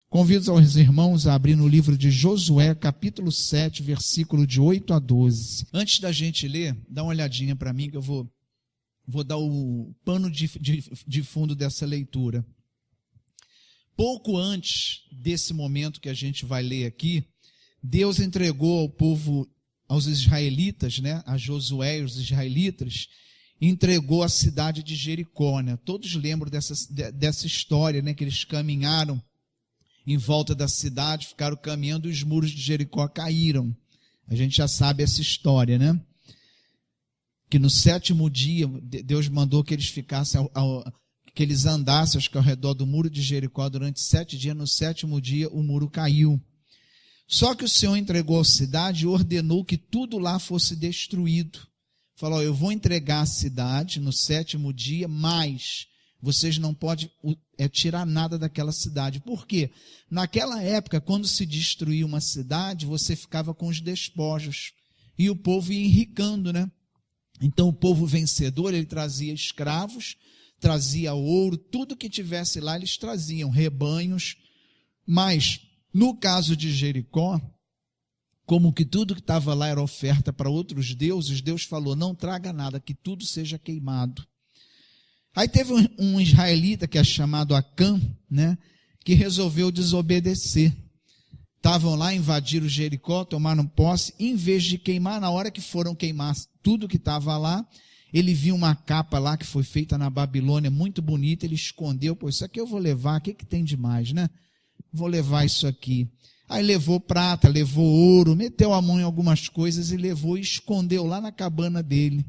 Convido os irmãos a abrir no livro de Josué, capítulo 7, versículo de 8 a 12. Antes da gente ler, dá uma olhadinha para mim, que eu vou dar o pano de fundo dessa leitura. Pouco antes desse momento que a gente vai ler aqui, Deus entregou ao povo, aos israelitas, né, a Josué e os israelitas, entregou a cidade de Jericó, né? Todos lembram dessa história, né, que eles caminharam em volta da cidade, ficaram caminhando e os muros de Jericó caíram. A gente já sabe essa história, né? Que no 7º dia, Deus mandou que eles ficassem, que eles andassem, acho que ao redor do muro de Jericó durante 7 dias. No 7º dia, o muro caiu. Só que o Senhor entregou a cidade e ordenou que tudo lá fosse destruído. Falou, eu vou entregar a cidade no 7º dia, mas vocês não podem tirar nada daquela cidade. Por quê? Naquela época, quando se destruía uma cidade, você ficava com os despojos. E o povo ia enricando, né? Então o povo vencedor, ele trazia escravos, trazia ouro, tudo que tivesse lá eles traziam, rebanhos. Mas, no caso de Jericó, como que tudo que estava lá era oferta para outros deuses, Deus falou, não traga nada, que tudo seja queimado. Aí teve um israelita que é chamado Acã, né, que resolveu desobedecer. Estavam lá, invadiram Jericó, tomaram posse, em vez de queimar, na hora que foram queimar tudo que estava lá, ele viu uma capa lá que foi feita na Babilônia, muito bonita, ele escondeu, pô, isso aqui eu vou levar, o que tem de mais, né? Vou levar isso aqui. Aí levou prata, levou ouro, meteu a mão em algumas coisas e levou e escondeu lá na cabana dele.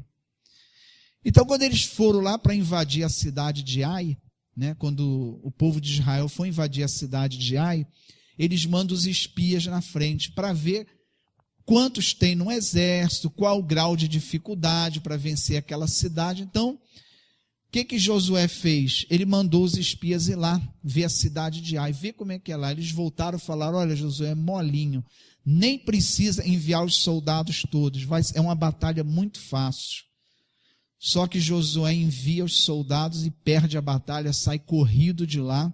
Então, quando eles foram lá para invadir a cidade de Ai, né, quando o povo de Israel foi invadir a cidade de Ai, eles mandam os espias na frente para ver quantos tem no exército, qual o grau de dificuldade para vencer aquela cidade. Então, o que Josué fez? Ele mandou os espias ir lá, ver a cidade de Ai, ver como é que é lá. Eles voltaram e falaram, olha, Josué, é molinho, nem precisa enviar os soldados todos, é uma batalha muito fácil. Só que Josué envia os soldados e perde a batalha, sai corrido de lá,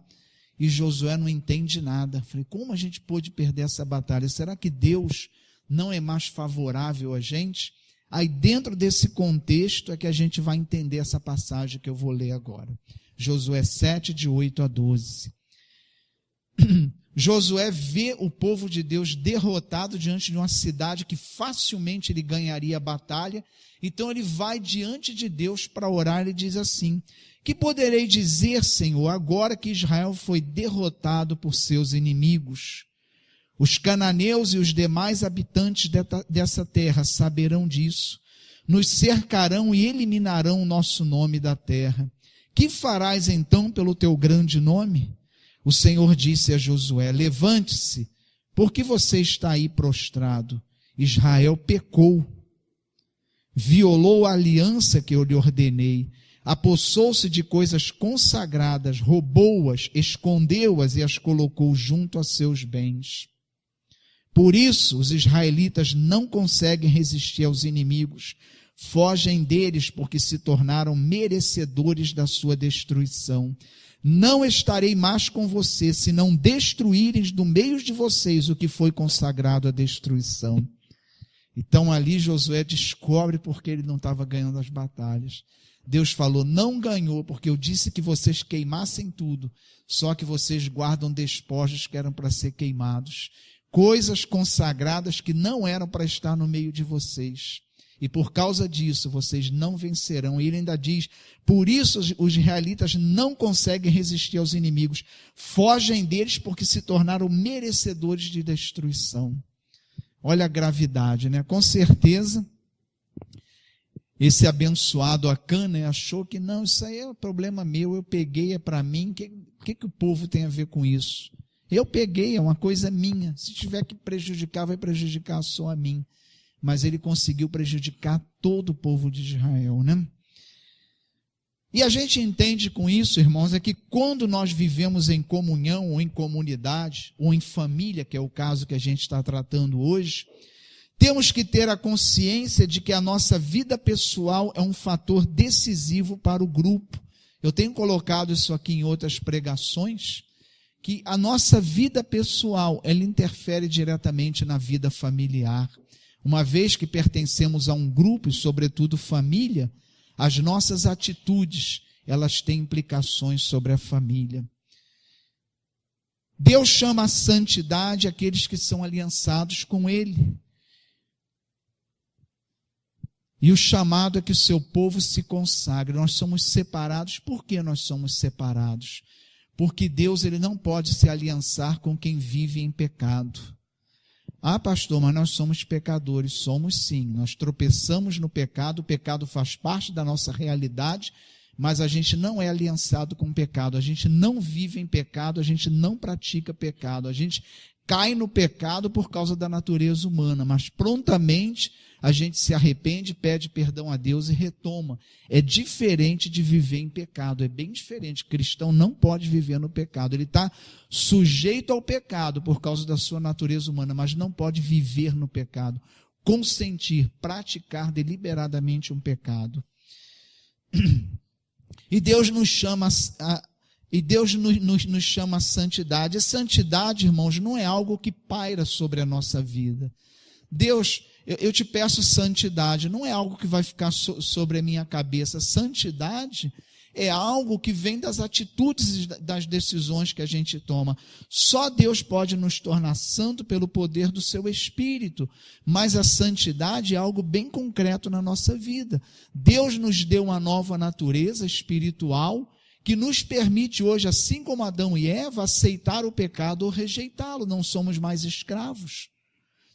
e Josué não entende nada. Falei, como a gente pôde perder essa batalha? Será que Deus não é mais favorável a gente? Aí dentro desse contexto é que a gente vai entender essa passagem que eu vou ler agora. Josué 7, de 8 a 12. Josué vê o povo de Deus derrotado diante de uma cidade que facilmente ele ganharia a batalha. Então ele vai diante de Deus para orar e diz assim, que poderei dizer, Senhor, agora que Israel foi derrotado por seus inimigos? Os cananeus e os demais habitantes dessa terra saberão disso, nos cercarão e eliminarão o nosso nome da terra. Que farás então pelo teu grande nome? O Senhor disse a Josué, levante-se, porque você está aí prostrado. Israel pecou, violou a aliança que eu lhe ordenei, apossou-se de coisas consagradas, roubou-as, escondeu-as e as colocou junto a seus bens. Por isso, os israelitas não conseguem resistir aos inimigos, fogem deles porque se tornaram merecedores da sua destruição. Não estarei mais com você, se não destruírem do meio de vocês o que foi consagrado à destruição. Então ali Josué descobre porque ele não estava ganhando as batalhas. Deus falou, não ganhou, porque eu disse que vocês queimassem tudo, só que vocês guardam despojos que eram para ser queimados. Coisas consagradas que não eram para estar no meio de vocês. E por causa disso, vocês não vencerão. E ele ainda diz, por isso os israelitas não conseguem resistir aos inimigos. Fogem deles porque se tornaram merecedores de destruição. Olha a gravidade, né? Com certeza, esse abençoado Acã, né, achou que não, isso aí é um problema meu, eu peguei, é para mim. O que o povo tem a ver com isso? Eu peguei, é uma coisa minha. Se tiver que prejudicar, vai prejudicar só a mim. Mas ele conseguiu prejudicar todo o povo de Israel, né? E a gente entende com isso, irmãos, é que quando nós vivemos em comunhão, ou em comunidade, ou em família, que é o caso que a gente está tratando hoje, temos que ter a consciência de que a nossa vida pessoal é um fator decisivo para o grupo. Eu tenho colocado isso aqui em outras pregações, que a nossa vida pessoal, ela interfere diretamente na vida familiar. Uma vez que pertencemos a um grupo, e sobretudo família, as nossas atitudes, elas têm implicações sobre a família. Deus chama a santidade aqueles que são aliançados com Ele. E o chamado é que o seu povo se consagre. Nós somos separados. Por que nós somos separados? Porque Deus, ele não pode se aliançar com quem vive em pecado. Ah, pastor, mas nós somos pecadores. Somos sim. Nós tropeçamos no pecado. O pecado faz parte da nossa realidade, mas a gente não é aliançado com o pecado. A gente não vive em pecado. A gente não pratica pecado. A gente cai no pecado por causa da natureza humana, mas prontamente a gente se arrepende, pede perdão a Deus e retoma. É diferente de viver em pecado, é bem diferente. O cristão não pode viver no pecado, ele está sujeito ao pecado por causa da sua natureza humana, mas não pode viver no pecado, consentir, praticar deliberadamente um pecado. E Deus nos chama nos chama a santidade. E santidade, irmãos, não é algo que paira sobre a nossa vida. Deus, eu te peço santidade, não é algo que vai ficar sobre a minha cabeça. Santidade é algo que vem das atitudes e das decisões que a gente toma. Só Deus pode nos tornar santo pelo poder do seu Espírito, mas a santidade é algo bem concreto na nossa vida. Deus nos deu uma nova natureza espiritual que nos permite hoje, assim como Adão e Eva, aceitar o pecado ou rejeitá-lo. Não somos mais escravos.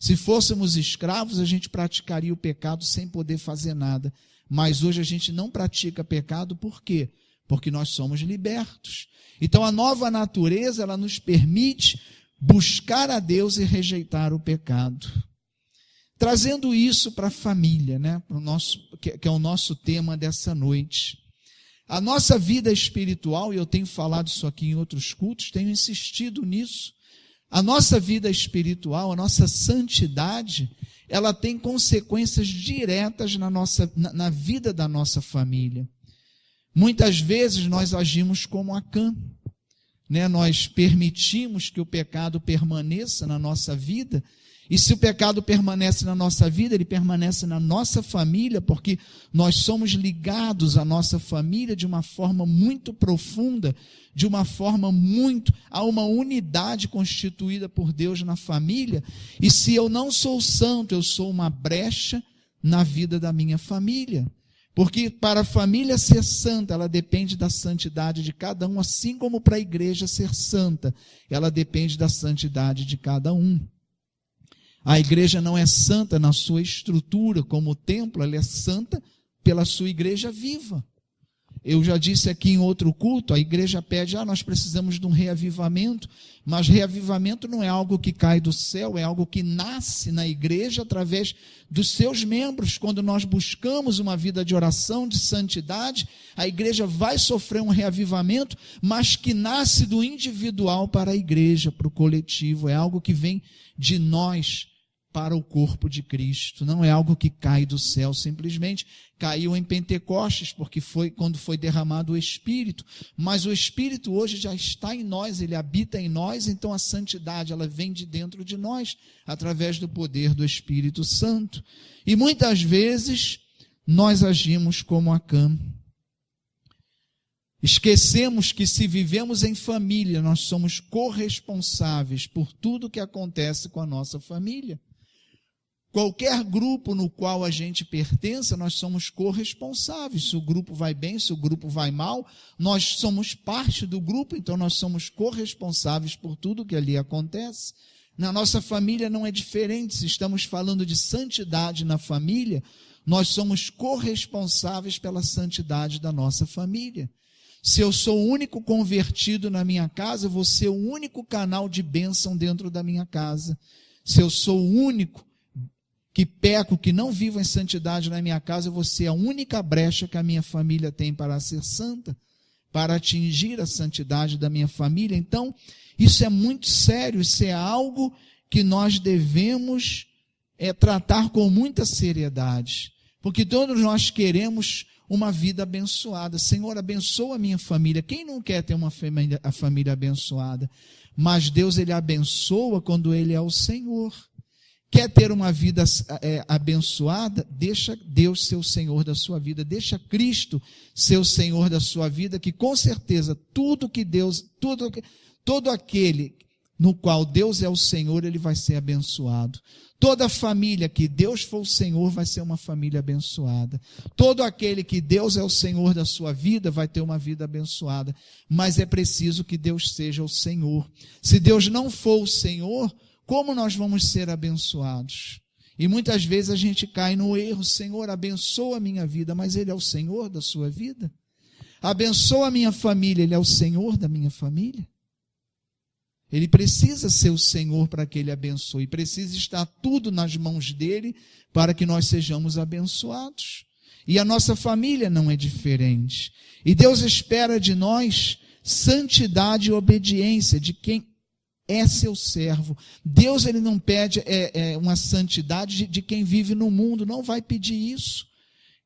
Se fôssemos escravos, a gente praticaria o pecado sem poder fazer nada. Mas hoje a gente não pratica pecado, por quê? Porque nós somos libertos. Então a nova natureza, ela nos permite buscar a Deus e rejeitar o pecado. Trazendo isso para a família, né? Que é o nosso tema dessa noite. A nossa vida espiritual, e eu tenho falado isso aqui em outros cultos, tenho insistido nisso. A nossa vida espiritual, a nossa santidade, ela tem consequências diretas na vida da nossa família. Muitas vezes nós agimos como Acã, né? Nós permitimos que o pecado permaneça na nossa vida, e se o pecado permanece na nossa vida, ele permanece na nossa família, porque nós somos ligados à nossa família de uma forma muito profunda, de uma forma há uma unidade constituída por Deus na família, e se eu não sou santo, eu sou uma brecha na vida da minha família. Porque para a família ser santa, ela depende da santidade de cada um, assim como para a igreja ser santa, ela depende da santidade de cada um. A igreja não é santa na sua estrutura, como o templo, ela é santa pela sua igreja viva. Eu já disse aqui em outro culto, a igreja pede, nós precisamos de um reavivamento, mas reavivamento não é algo que cai do céu, é algo que nasce na igreja através dos seus membros. Quando nós buscamos uma vida de oração, de santidade, a igreja vai sofrer um reavivamento, mas que nasce do individual para a igreja, para o coletivo, é algo que vem de nós para o corpo de Cristo, não é algo que cai do céu, simplesmente caiu em Pentecostes, porque foi quando foi derramado o Espírito, mas o Espírito hoje já está em nós, ele habita em nós, então a santidade, ela vem de dentro de nós, através do poder do Espírito Santo, e muitas vezes nós agimos como Acã. Esquecemos que se vivemos em família, nós somos corresponsáveis por tudo que acontece com a nossa família. Qualquer grupo no qual a gente pertença, nós somos corresponsáveis. Se o grupo vai bem, se o grupo vai mal, nós somos parte do grupo, então nós somos corresponsáveis por tudo que ali acontece. Na nossa família não é diferente. Se estamos falando de santidade na família, nós somos corresponsáveis pela santidade da nossa família. Se eu sou o único convertido na minha casa, eu vou ser o único canal de bênção dentro da minha casa. Se eu sou o único que peco, que não vivo em santidade na minha casa, eu vou ser a única brecha que a minha família tem para ser santa, para atingir a santidade da minha família. Então, isso é muito sério, isso é algo que nós devemos tratar com muita seriedade, porque todos nós queremos uma vida abençoada. Senhor, abençoa a minha família. Quem não quer ter a família abençoada? mas Deus ele abençoa quando ele é o Senhor. Quer ter uma vida abençoada? Deixa Deus ser o Senhor da sua vida, deixa Cristo ser o Senhor da sua vida, que com certeza todo aquele no qual Deus é o Senhor, ele vai ser abençoado. Toda família que Deus for o Senhor vai ser uma família abençoada. Todo aquele que Deus é o Senhor da sua vida vai ter uma vida abençoada. Mas é preciso que Deus seja o Senhor. Se Deus não for o Senhor, como nós vamos ser abençoados? E muitas vezes a gente cai no erro: Senhor, abençoa a minha vida, mas Ele é o Senhor da sua vida? Abençoa a minha família, Ele é o Senhor da minha família? Ele precisa ser o Senhor para que Ele abençoe, precisa estar tudo nas mãos dEle para que nós sejamos abençoados. E a nossa família não é diferente. E Deus espera de nós santidade e obediência de quem é seu servo. Deus ele não pede uma santidade de quem vive no mundo, não vai pedir isso.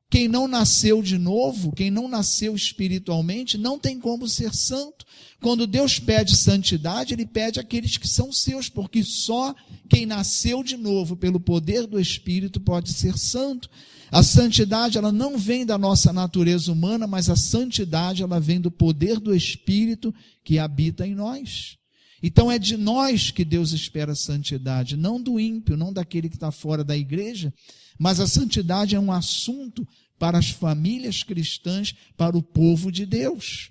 Quem não nasceu de novo, quem não nasceu espiritualmente, não tem como ser santo. Quando Deus pede santidade, Ele pede àqueles que são seus, porque só quem nasceu de novo pelo poder do Espírito pode ser santo. A santidade, ela não vem da nossa natureza humana, mas a santidade, ela vem do poder do Espírito que habita em nós. Então é de nós que Deus espera a santidade, não do ímpio, não daquele que está fora da igreja, mas a santidade é um assunto para as famílias cristãs, para o povo de Deus.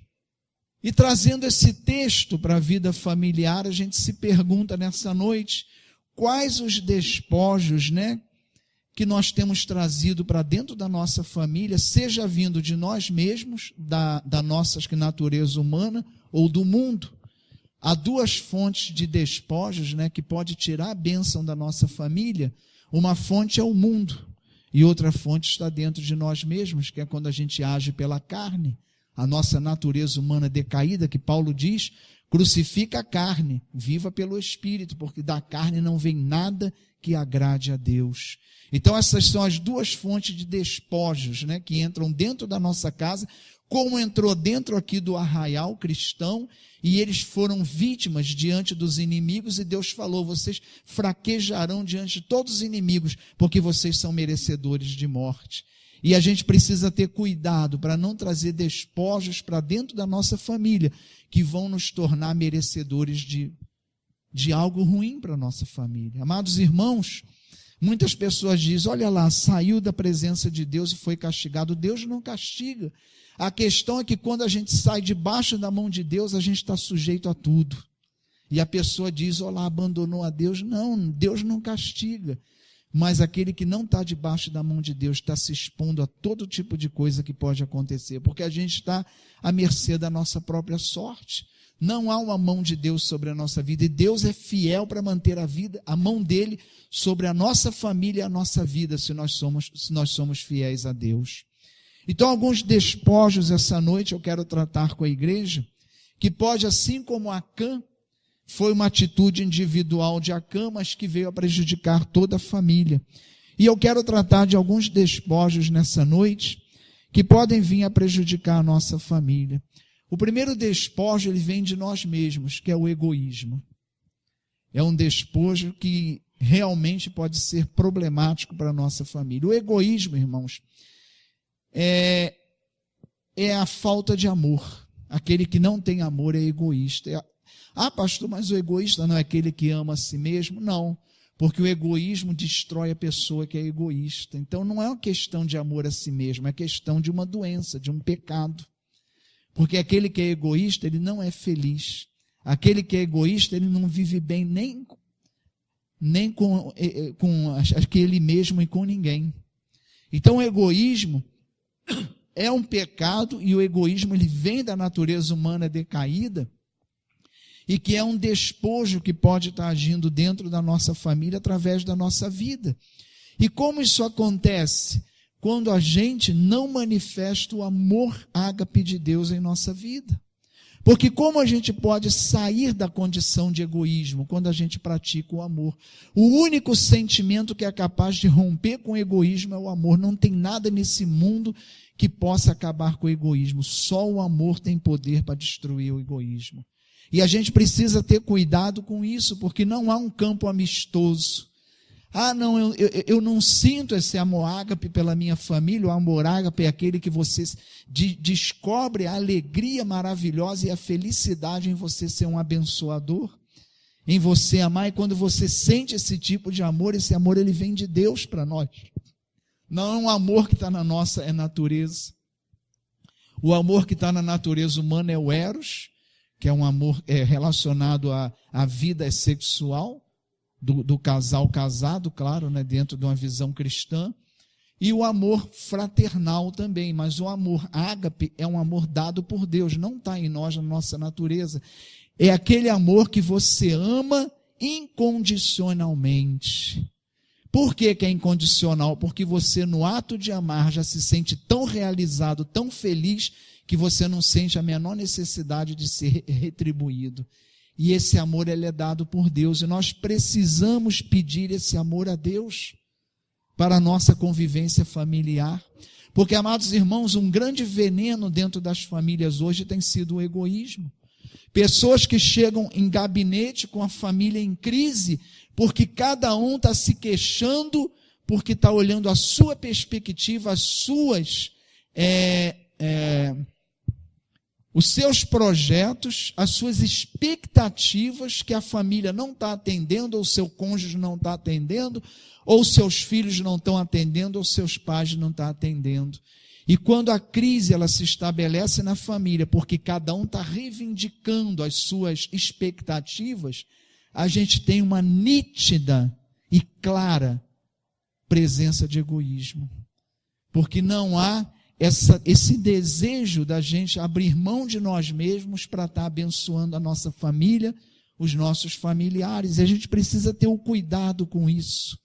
E trazendo esse texto para a vida familiar, a gente se pergunta nessa noite, quais os despojos, que nós temos trazido para dentro da nossa família, seja vindo de nós mesmos, da nossa natureza humana ou do mundo. Há duas fontes de despojos, que pode tirar a bênção da nossa família. Uma fonte é o mundo e outra fonte está dentro de nós mesmos, que é quando a gente age pela carne, a nossa natureza humana decaída, que Paulo diz, crucifica a carne, viva pelo Espírito, porque da carne não vem nada que agrade a Deus. Então essas são as duas fontes de despojos, que entram dentro da nossa casa, como entrou dentro aqui do arraial cristão, e eles foram vítimas diante dos inimigos, e Deus falou, vocês fraquejarão diante de todos os inimigos, porque vocês são merecedores de morte. E a gente precisa ter cuidado para não trazer despojos para dentro da nossa família, que vão nos tornar merecedores de algo ruim para a nossa família. Amados irmãos, muitas pessoas dizem, olha lá, saiu da presença de Deus e foi castigado. Deus não castiga. A questão é que quando a gente sai debaixo da mão de Deus, a gente está sujeito a tudo. E a pessoa diz, olá, abandonou a Deus. Não, Deus não castiga. Mas aquele que não está debaixo da mão de Deus está se expondo a todo tipo de coisa que pode acontecer, porque a gente está à mercê da nossa própria sorte. Não há uma mão de Deus sobre a nossa vida, e Deus é fiel para manter a mão dele sobre a nossa família e a nossa vida, se nós somos fiéis a Deus. Então, alguns despojos essa noite eu quero tratar com a igreja, que pode, assim como Acã, foi uma atitude individual de Acã, mas que veio a prejudicar toda a família. E eu quero tratar de alguns despojos nessa noite, que podem vir a prejudicar a nossa família. O primeiro despojo, ele vem de nós mesmos, que é o egoísmo. É um despojo que realmente pode ser problemático para a nossa família. O egoísmo, irmãos, é a falta de amor. Aquele que não tem amor é egoísta. Pastor, mas o egoísta não é aquele que ama a si mesmo? Não, porque o egoísmo destrói a pessoa que é egoísta. Então não é uma questão de amor a si mesmo, é questão de uma doença, de um pecado. Porque aquele que é egoísta, ele não é feliz. Aquele que é egoísta, ele não vive bem nem com aquele mesmo e com ninguém. Então o egoísmo é um pecado, e o egoísmo ele vem da natureza humana decaída, e que é um despojo que pode estar agindo dentro da nossa família através da nossa vida. E como isso acontece? Quando a gente não manifesta o amor ágape de Deus em nossa vida. Porque como a gente pode sair da condição de egoísmo quando a gente pratica o amor? O único sentimento que é capaz de romper com o egoísmo é o amor. Não tem nada nesse mundo que possa acabar com o egoísmo. Só o amor tem poder para destruir o egoísmo. E a gente precisa ter cuidado com isso, porque não há um campo amistoso. Não, eu não sinto esse amor ágape pela minha família. O amor ágape é aquele que você descobre a alegria maravilhosa e a felicidade em você ser um abençoador, em você amar. E quando você sente esse tipo de amor, esse amor ele vem de Deus para nós. Não é um amor que está na nossa natureza. O amor que está na natureza humana é o eros, que é um amor relacionado à vida sexual, do casal casado, claro, né, dentro de uma visão cristã, e o amor fraternal também, mas o amor ágape é um amor dado por Deus, não está em nós, na nossa natureza. É aquele amor que você ama incondicionalmente. Por que é incondicional? Porque você, no ato de amar, já se sente tão realizado, tão feliz, que você não sente a menor necessidade de ser retribuído. E esse amor ele é dado por Deus, e nós precisamos pedir esse amor a Deus para a nossa convivência familiar. Porque, amados irmãos, um grande veneno dentro das famílias hoje tem sido o egoísmo. Pessoas que chegam em gabinete com a família em crise, porque cada um está se queixando, porque está olhando a sua perspectiva, os seus projetos, as suas expectativas que a família não está atendendo, ou seu cônjuge não está atendendo, ou seus filhos não estão atendendo, ou seus pais não estão atendendo. E quando a crise ela se estabelece na família, porque cada um está reivindicando as suas expectativas, a gente tem uma nítida e clara presença de egoísmo. Porque não há esse desejo da gente abrir mão de nós mesmos para estar abençoando a nossa família, os nossos familiares. E a gente precisa ter o cuidado com isso.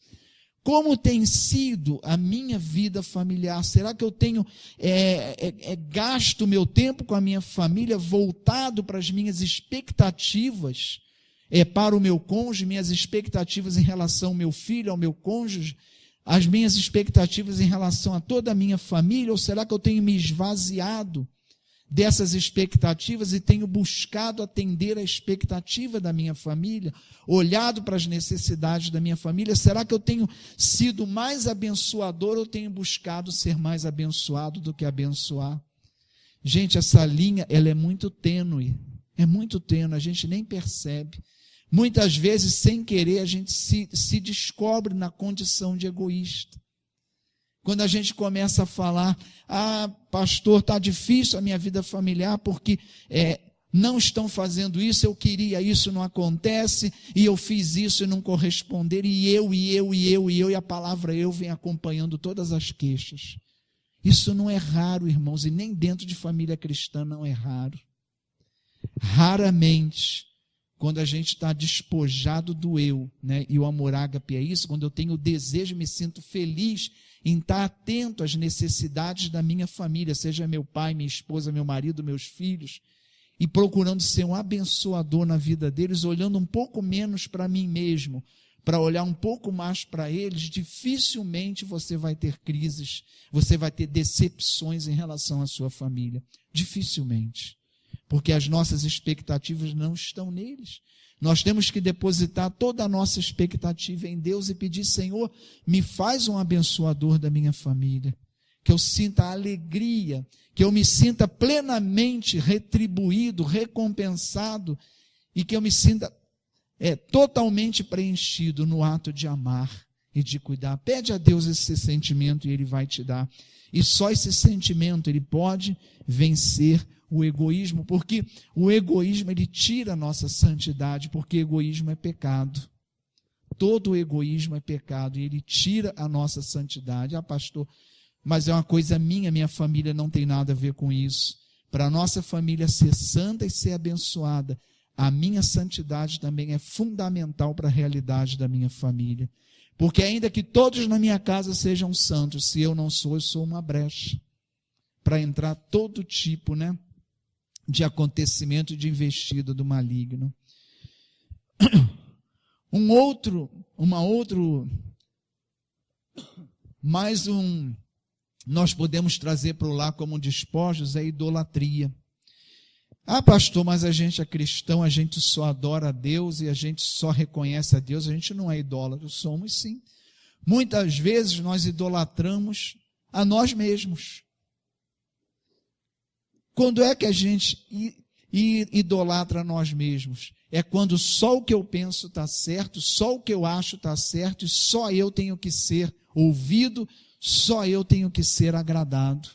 Como tem sido a minha vida familiar? Será que eu tenho gasto meu tempo com a minha família voltado para as minhas expectativas, para o meu cônjuge, minhas expectativas em relação ao meu filho, ao meu cônjuge, as minhas expectativas em relação a toda a minha família? Ou será que eu tenho me esvaziado dessas expectativas e tenho buscado atender a expectativa da minha família, olhado para as necessidades da minha família? Será que eu tenho sido mais abençoador ou tenho buscado ser mais abençoado do que abençoar? Gente, essa linha ela é muito tênue, a gente nem percebe. Muitas vezes, sem querer, a gente se descobre na condição de egoísta. Quando a gente começa a falar, pastor, está difícil a minha vida familiar, porque não estão fazendo isso, eu queria isso, não acontece, e eu fiz isso e não corresponderam, e a palavra eu vem acompanhando todas as queixas. Isso não é raro, irmãos, e nem dentro de família cristã não é raro. Raramente, quando a gente está despojado do eu, né? E o amor ágape é isso, quando eu tenho o desejo, me sinto feliz em estar atento às necessidades da minha família, seja meu pai, minha esposa, meu marido, meus filhos, e procurando ser um abençoador na vida deles, olhando um pouco menos para mim mesmo, para olhar um pouco mais para eles. Dificilmente você vai ter crises, você vai ter decepções em relação à sua família. Dificilmente. Porque as nossas expectativas não estão neles. Nós temos que depositar toda a nossa expectativa em Deus e pedir: Senhor, me faz um abençoador da minha família, que eu sinta a alegria, que eu me sinta plenamente retribuído, recompensado, e que eu me sinta totalmente preenchido no ato de amar e de cuidar. Pede a Deus esse sentimento e Ele vai te dar. E só esse sentimento ele pode vencer o egoísmo, porque o egoísmo ele tira a nossa santidade, porque egoísmo é pecado. Todo egoísmo é pecado e ele tira a nossa santidade. Pastor, mas é uma coisa minha família não tem nada a ver com isso. Para a nossa família ser santa e ser abençoada, a minha santidade também é fundamental para a realidade da minha família. Porque ainda que todos na minha casa sejam santos, se eu não sou, eu sou uma brecha para entrar todo tipo, de acontecimento de investida do maligno. Nós podemos trazer para o lar como despojos a idolatria. Ah, pastor, mas a gente é cristão, a gente só adora a Deus e a gente só reconhece a Deus, a gente não é idólatra. Somos sim. Muitas vezes nós idolatramos a nós mesmos. Quando é que a gente idolatra a nós mesmos? É quando só o que eu penso está certo, só o que eu acho está certo, e só eu tenho que ser ouvido, só eu tenho que ser agradado.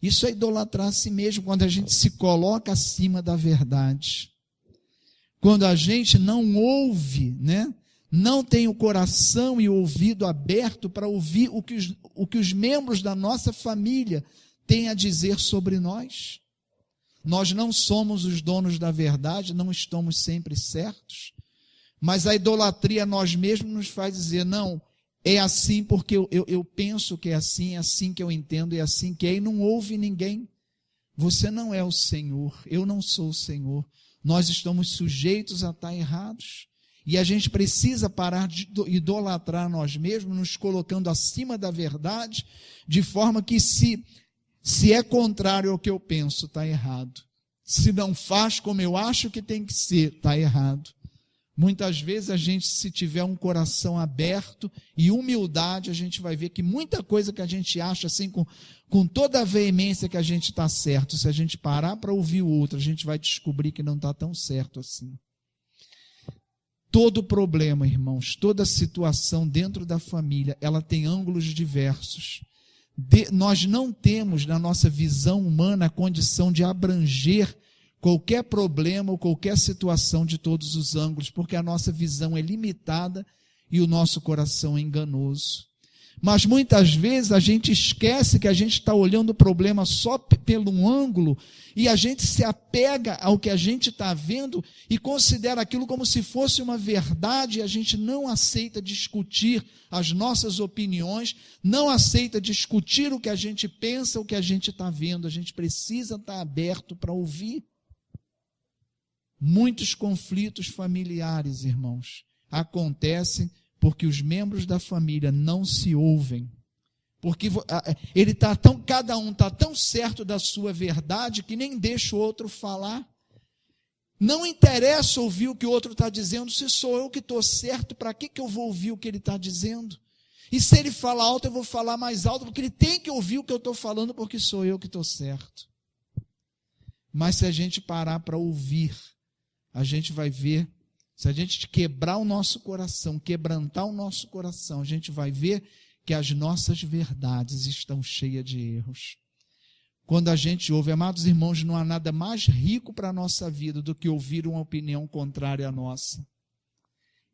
Isso é idolatrar a si mesmo, quando a gente se coloca acima da verdade. Quando a gente não ouve, né? Não tem o coração e o ouvido aberto para ouvir o que os membros da nossa família têm a dizer sobre nós. Nós não somos os donos da verdade, não estamos sempre certos, mas a idolatria a nós mesmos nos faz dizer, não, é assim porque eu penso que é assim que eu entendo, é assim que é, e não ouve ninguém. Você não é o Senhor, eu não sou o Senhor. Nós estamos sujeitos a estar errados. E a gente precisa parar de idolatrar nós mesmos, nos colocando acima da verdade, de forma que se é contrário ao que eu penso, está errado. Se não faz como eu acho que tem que ser, está errado. Muitas vezes a gente, se tiver um coração aberto e humildade, a gente vai ver que muita coisa que a gente acha assim, com toda a veemência que a gente está certo, se a gente parar para ouvir o outro, a gente vai descobrir que não está tão certo assim. Todo problema, irmãos, toda situação dentro da família, ela tem ângulos diversos. Nós não temos, na nossa visão humana, a condição de abranger qualquer problema ou qualquer situação de todos os ângulos, porque a nossa visão é limitada e o nosso coração é enganoso. Mas muitas vezes a gente esquece que a gente está olhando o problema só pelo ângulo e a gente se apega ao que a gente está vendo e considera aquilo como se fosse uma verdade, e a gente não aceita discutir as nossas opiniões, não aceita discutir o que a gente pensa, o que a gente está vendo. A gente precisa estar aberto para ouvir. Muitos conflitos familiares, irmãos, acontecem porque os membros da família não se ouvem. Porque cada um está tão certo da sua verdade que nem deixa o outro falar. Não interessa ouvir o que o outro está dizendo, se sou eu que estou certo, para que eu vou ouvir o que ele está dizendo? E se ele fala alto, eu vou falar mais alto, porque ele tem que ouvir o que eu estou falando, porque sou eu que estou certo. Mas se a gente parar para ouvir, a gente vai ver, se a gente quebrar o nosso coração, quebrantar o nosso coração, a gente vai ver que as nossas verdades estão cheias de erros. Quando a gente ouve, amados irmãos, não há nada mais rico para a nossa vida do que ouvir uma opinião contrária à nossa.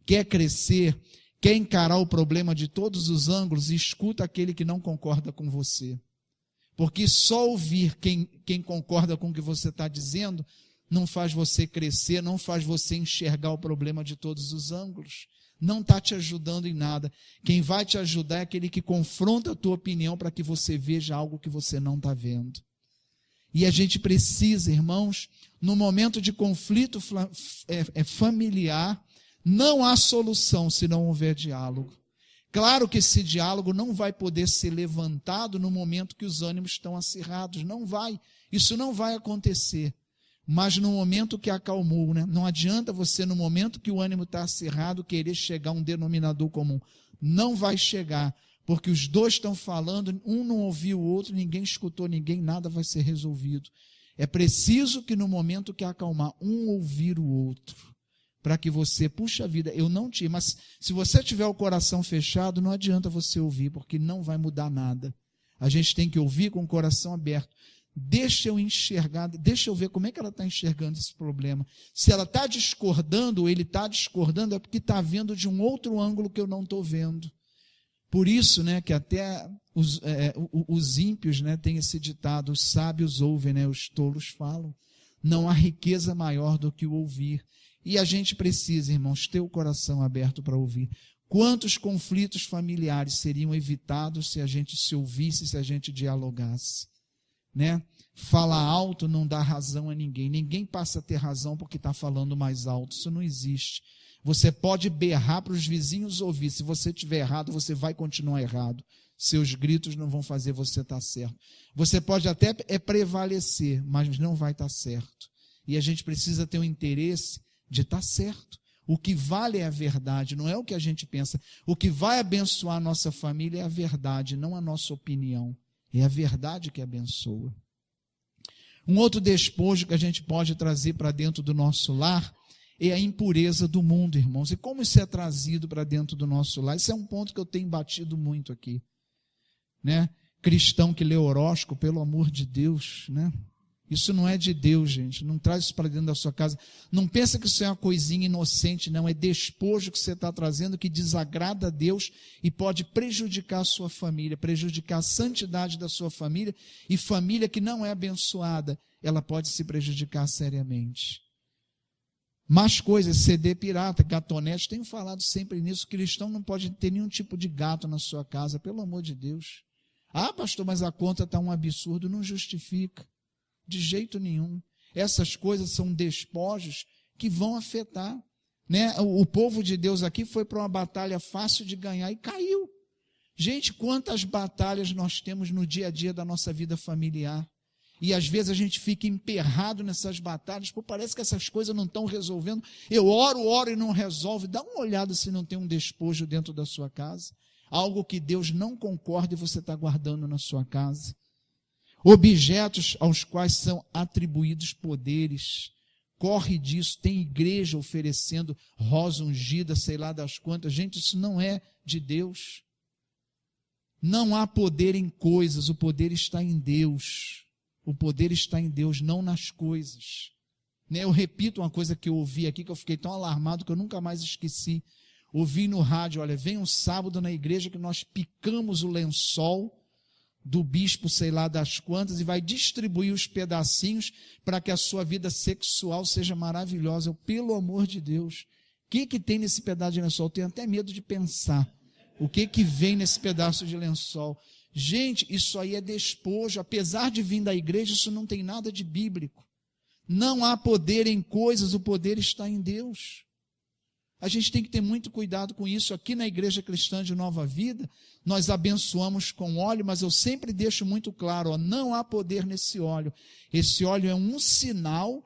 Quer crescer, quer encarar o problema de todos os ângulos, escuta aquele que não concorda com você. Porque só ouvir quem concorda com o que você está dizendo não faz você crescer, não faz você enxergar o problema de todos os ângulos. Não está te ajudando em nada. Quem vai te ajudar é aquele que confronta a tua opinião para que você veja algo que você não está vendo. E a gente precisa, irmãos, no momento de conflito familiar, não há solução se não houver diálogo. Claro que esse diálogo não vai poder ser levantado no momento que os ânimos estão acirrados. Não vai. Isso não vai acontecer. Mas no momento que acalmou, né? Não adianta você, no momento que o ânimo está acirrado, querer chegar a um denominador comum. Não vai chegar, porque os dois estão falando, um não ouviu o outro, ninguém escutou ninguém, nada vai ser resolvido. É preciso que no momento que acalmar, um ouvir o outro, para que você, puxa vida, eu não tinha, mas se você tiver o coração fechado, não adianta você ouvir, porque não vai mudar nada. A gente tem que ouvir com o coração aberto. Deixa eu enxergar, deixa eu ver como é que ela está enxergando esse problema. Se ela está discordando, ou ele está discordando, é porque está vendo de um outro ângulo que eu não estou vendo. Por isso, né, que até os ímpios, né, têm esse ditado, os sábios ouvem, né, os tolos falam. Não há riqueza maior do que o ouvir. E a gente precisa, irmãos, ter o coração aberto para ouvir. Quantos conflitos familiares seriam evitados se a gente se ouvisse, se a gente dialogasse? Né? Falar alto não dá razão a ninguém. Ninguém passa a ter razão porque está falando mais alto. Isso não existe. Você pode berrar para os vizinhos ouvir. Se você estiver errado, você vai continuar errado. Seus gritos não vão fazer você estar certo. Você pode até prevalecer, mas não vai estar certo. E a gente precisa ter o interesse de estar certo. O que vale é a verdade, não é o que a gente pensa. O que vai abençoar a nossa família é a verdade, não a nossa opinião. É a verdade que abençoa. Um outro despojo que a gente pode trazer para dentro do nosso lar é a impureza do mundo, irmãos. E como isso é trazido para dentro do nosso lar? Isso é um ponto que eu tenho batido muito aqui. Né? Cristão que lê horóscopo, pelo amor de Deus, né? Isso não é de Deus, gente. Não traz isso para dentro da sua casa. Não pensa que isso é uma coisinha inocente, não. É despojo que você está trazendo que desagrada a Deus e pode prejudicar a sua família, prejudicar a santidade da sua família. E família que não é abençoada, ela pode se prejudicar seriamente. Mais coisas, CD pirata, gatonete, tenho falado sempre nisso. Cristão não pode ter nenhum tipo de gato na sua casa, pelo amor de Deus. Ah, pastor, mas a conta está um absurdo. Não justifica. De jeito nenhum. Essas coisas são despojos que vão afetar. Né? O povo de Deus aqui foi para uma batalha fácil de ganhar e caiu. Gente, quantas batalhas nós temos no dia a dia da nossa vida familiar. E às vezes a gente fica emperrado nessas batalhas, pô, parece que essas coisas não estão resolvendo. Eu oro e não resolve. Dá uma olhada se não tem um despojo dentro da sua casa. Algo que Deus não concorda e você está guardando na sua casa. Objetos aos quais são atribuídos poderes. Corre disso, tem igreja oferecendo rosa ungida, sei lá das quantas. Gente, isso não é de Deus. Não há poder em coisas, o poder está em Deus. O poder está em Deus, não nas coisas. Eu repito uma coisa que eu ouvi aqui, que eu fiquei tão alarmado que eu nunca mais esqueci. Ouvi no rádio, olha, vem um sábado na igreja que nós picamos o lençol do bispo, sei lá das quantas, e vai distribuir os pedacinhos para que a sua vida sexual seja maravilhosa. Pelo amor de Deus, o que tem nesse pedaço de lençol? Eu tenho até medo de pensar. O que vem nesse pedaço de lençol? Gente, isso aí é despojo. Apesar de vir da igreja, isso não tem nada de bíblico. Não há poder em coisas, o poder está em Deus. A gente tem que ter muito cuidado com isso. Aqui na Igreja Cristã de Nova Vida, nós abençoamos com óleo, mas eu sempre deixo muito claro, não há poder nesse óleo. Esse óleo é um sinal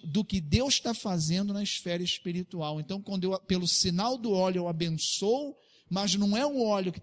do que Deus está fazendo na esfera espiritual. Então, pelo sinal do óleo eu abençoo, mas não é o óleo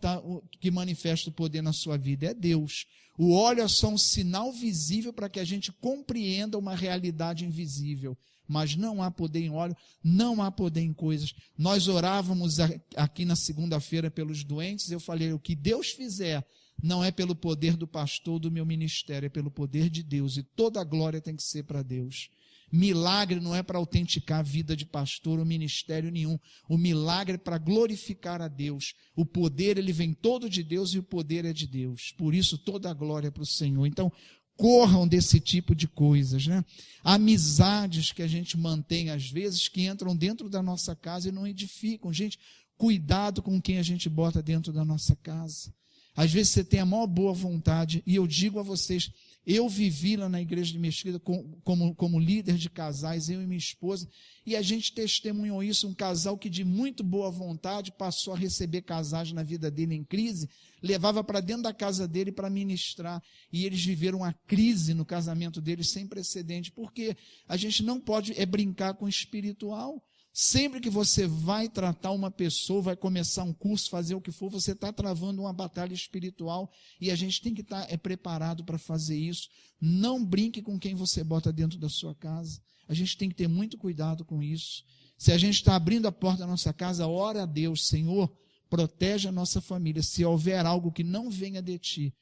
que manifesta o poder na sua vida, é Deus. O óleo é só um sinal visível para que a gente compreenda uma realidade invisível. Mas não há poder em óleo, não há poder em coisas. Nós orávamos aqui na segunda-feira pelos doentes, eu falei, o que Deus fizer não é pelo poder do pastor do meu ministério, é pelo poder de Deus, e toda a glória tem que ser para Deus. Milagre não é para autenticar a vida de pastor ou ministério nenhum. O milagre é para glorificar a Deus. O poder, ele vem todo de Deus e o poder é de Deus. Por isso, toda a glória é para o Senhor. Então, corram desse tipo de coisas, né? Amizades que a gente mantém às vezes, que entram dentro da nossa casa e não edificam. Gente, cuidado com quem a gente bota dentro da nossa casa. Às vezes você tem a maior boa vontade, e eu digo a vocês, eu vivi lá na igreja de Mesquita como líder de casais, eu e minha esposa, e a gente testemunhou isso, um casal que de muito boa vontade passou a receber casais na vida dele em crise, levava para dentro da casa dele para ministrar, e eles viveram uma crise no casamento deles sem precedente, porque a gente não pode brincar com o espiritual. Sempre que você vai tratar uma pessoa, vai começar um curso, fazer o que for, você está travando uma batalha espiritual, e a gente tem que estar preparado para fazer isso. Não brinque com quem você bota dentro da sua casa. A gente tem que ter muito cuidado com isso. Se a gente está abrindo a porta da nossa casa, ora a Deus, Senhor, protege a nossa família. Se houver algo que não venha de ti,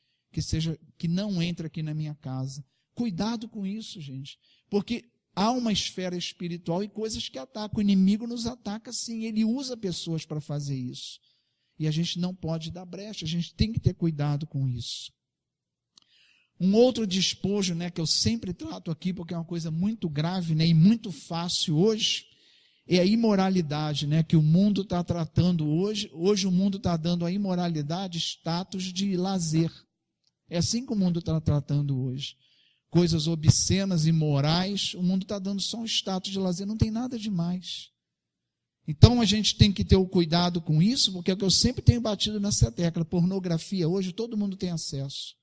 que não entre aqui na minha casa. Cuidado com isso, gente, porque há uma esfera espiritual e coisas que atacam. O inimigo nos ataca sim, ele usa pessoas para fazer isso. E a gente não pode dar brecha, a gente tem que ter cuidado com isso. Um outro despojo, né, que eu sempre trato aqui, porque é uma coisa muito grave, né, e muito fácil hoje, é a imoralidade, né, que o mundo está tratando hoje. Hoje o mundo está dando à imoralidade status de lazer. É assim que o mundo está tratando hoje. Coisas obscenas, imorais, o mundo está dando só um status de lazer, não tem nada demais. Então a gente tem que ter o cuidado com isso, porque é o que eu sempre tenho batido nessa tecla. Pornografia hoje todo mundo tem acesso.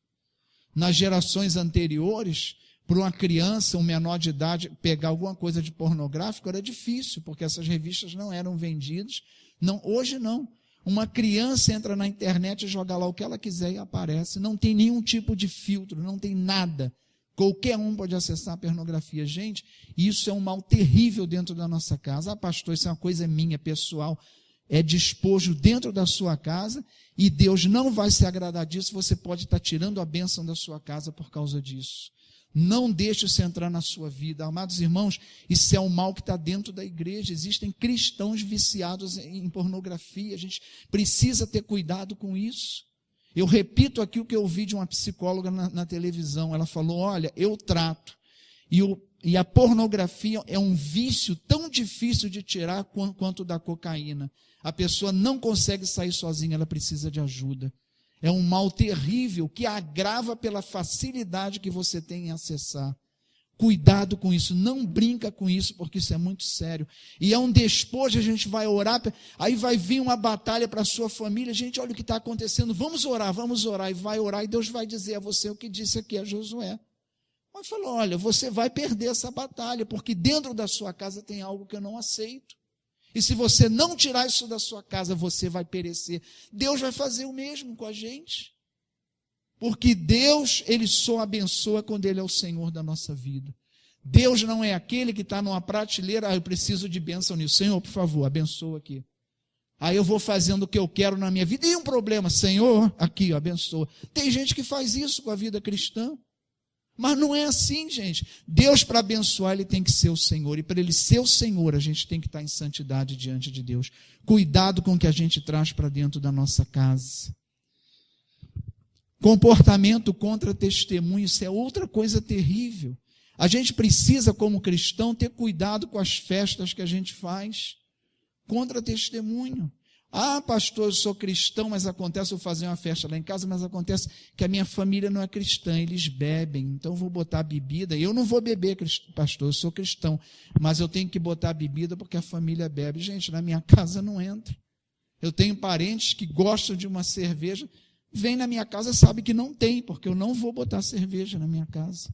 Nas gerações anteriores, para uma criança, um menor de idade, pegar alguma coisa de pornográfico era difícil, porque essas revistas não eram vendidas. Não, hoje não. Uma criança entra na internet e joga lá o que ela quiser e aparece. Não tem nenhum tipo de filtro, não tem nada. Qualquer um pode acessar a pornografia. Gente, isso é um mal terrível dentro da nossa casa. Ah, pastor, isso é uma coisa minha, pessoal. É despojo dentro da sua casa e Deus não vai se agradar disso. Você pode estar tirando a bênção da sua casa por causa disso. Não deixe isso entrar na sua vida. Amados irmãos, isso é um mal que está dentro da igreja. Existem cristãos viciados em pornografia. A gente precisa ter cuidado com isso. Eu repito aqui o que eu ouvi de uma psicóloga na televisão. Ela falou, olha, eu trato. E a pornografia é um vício tão difícil de tirar quanto da cocaína. A pessoa não consegue sair sozinha, ela precisa de ajuda. É um mal terrível que agrava pela facilidade que você tem em acessar. Cuidado com isso, não brinca com isso, porque isso é muito sério. E é um despojo, a gente vai orar, aí vai vir uma batalha para a sua família. Gente, olha o que está acontecendo, vamos orar, e vai orar, e Deus vai dizer a você o que disse aqui a Josué. Mas falou, olha, você vai perder essa batalha, porque dentro da sua casa tem algo que eu não aceito. E se você não tirar isso da sua casa, você vai perecer. Deus vai fazer o mesmo com a gente. Porque Deus, Ele só abençoa quando Ele é o Senhor da nossa vida. Deus não é aquele que está numa prateleira, eu preciso de bênção nisso. Senhor, por favor, abençoa aqui. Aí eu vou fazendo o que eu quero na minha vida. E um problema, Senhor, aqui, abençoa. Tem gente que faz isso com a vida cristã. Mas não é assim, gente. Deus, para abençoar, Ele tem que ser o Senhor. E para Ele ser o Senhor, a gente tem que estar em santidade diante de Deus. Cuidado com o que a gente traz para dentro da nossa casa. Comportamento contra testemunho, isso é outra coisa terrível. A gente precisa, como cristão, ter cuidado com as festas que a gente faz. Contra testemunho. Ah, pastor, eu sou cristão, mas acontece eu fazer uma festa lá em casa, mas acontece que a minha família não é cristã, eles bebem, então eu vou botar bebida. Eu não vou beber, pastor, eu sou cristão, mas eu tenho que botar bebida porque a família bebe. Gente, na minha casa não entra. Eu tenho parentes que gostam de uma cerveja, vem na minha casa, sabe que não tem, porque eu não vou botar cerveja na minha casa.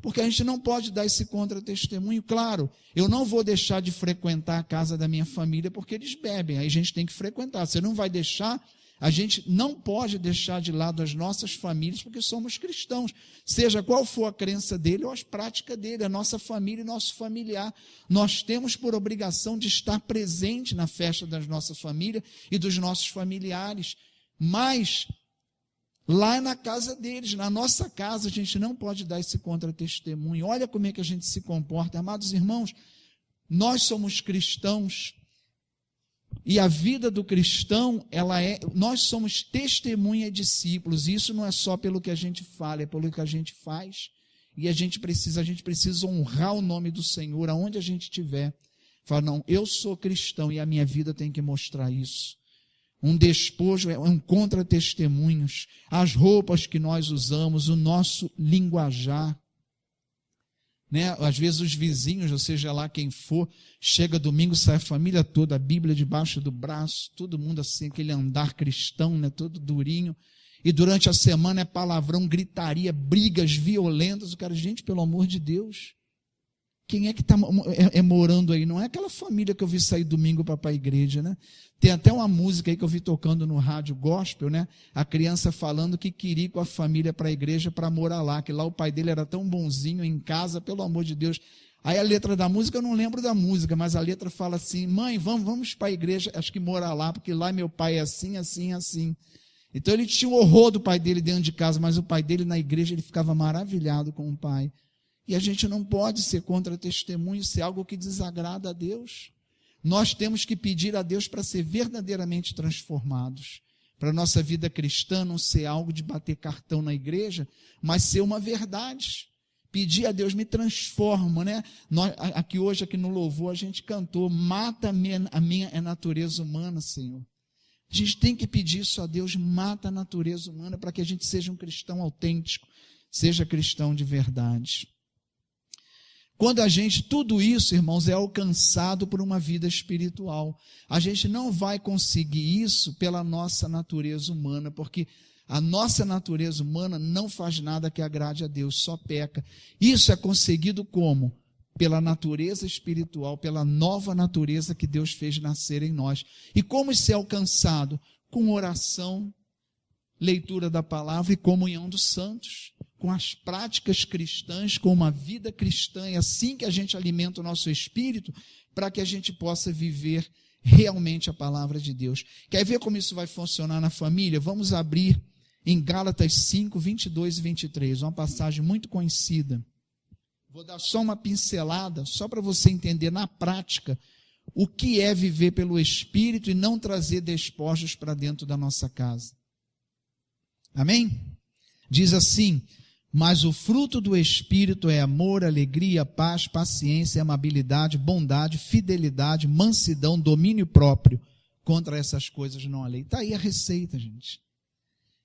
Porque a gente não pode dar esse contra-testemunho. Claro, eu não vou deixar de frequentar a casa da minha família porque eles bebem, aí a gente tem que frequentar. Você não vai deixar, a gente não pode deixar de lado as nossas famílias porque somos cristãos. Seja qual for a crença dele ou as práticas dele, a nossa família e nosso familiar. Nós temos por obrigação de estar presente na festa da nossa família e dos nossos familiares. Mas lá na casa deles, na nossa casa, a gente não pode dar esse contra-testemunho. Olha como é que a gente se comporta. Amados irmãos, nós somos cristãos e a vida do cristão, nós somos testemunha e discípulos. E isso não é só pelo que a gente fala, é pelo que a gente faz. E a gente precisa honrar o nome do Senhor aonde a gente estiver. Fala, não, eu sou cristão e a minha vida tem que mostrar isso. Um despojo é um contra-testemunhos, as roupas que nós usamos, o nosso linguajar. Né? Às vezes os vizinhos, ou seja lá quem for, chega domingo, sai a família toda, a Bíblia debaixo do braço, todo mundo assim, aquele andar cristão, né? Todo durinho. E durante a semana é palavrão, gritaria, brigas violentas. O cara, gente, pelo amor de Deus, quem é que está morando aí? Não é aquela família que eu vi sair domingo para a igreja, né? Tem até uma música aí que eu vi tocando no rádio gospel, né? A criança falando que queria ir com a família para a igreja para morar lá, que lá o pai dele era tão bonzinho em casa, pelo amor de Deus. Aí a letra da música, eu não lembro da música, mas a letra fala assim, mãe, vamos para a igreja, acho que morar lá, porque lá meu pai é assim, assim, assim. Então ele tinha o horror do pai dele dentro de casa, mas o pai dele na igreja, ele ficava maravilhado com o pai. E a gente não pode ser contra-testemunho, ser algo que desagrada a Deus. Nós temos que pedir a Deus para ser verdadeiramente transformados. Para a nossa vida cristã não ser algo de bater cartão na igreja, mas ser uma verdade. Pedir a Deus, me transforma, né? Hoje, aqui no louvor, a gente cantou, mata a minha natureza humana, Senhor. A gente tem que pedir isso a Deus, mata a natureza humana, para que a gente seja um cristão autêntico, seja cristão de verdade. Tudo isso, irmãos, é alcançado por uma vida espiritual. A gente não vai conseguir isso pela nossa natureza humana, porque a nossa natureza humana não faz nada que agrade a Deus, só peca. Isso é conseguido como? Pela natureza espiritual, pela nova natureza que Deus fez nascer em nós. E como isso é alcançado? Com oração, leitura da palavra e comunhão dos santos, com as práticas cristãs, com uma vida cristã. É assim que a gente alimenta o nosso espírito, para que a gente possa viver realmente a palavra de Deus. Quer ver como isso vai funcionar na família? Vamos abrir em Gálatas 5, 22 e 23, uma passagem muito conhecida. Vou dar só uma pincelada, só para você entender na prática o que é viver pelo Espírito e não trazer despojos para dentro da nossa casa. Amém? Diz assim: mas o fruto do Espírito é amor, alegria, paz, paciência, amabilidade, bondade, fidelidade, mansidão, domínio próprio. Contra essas coisas não há lei. Está aí a receita, gente.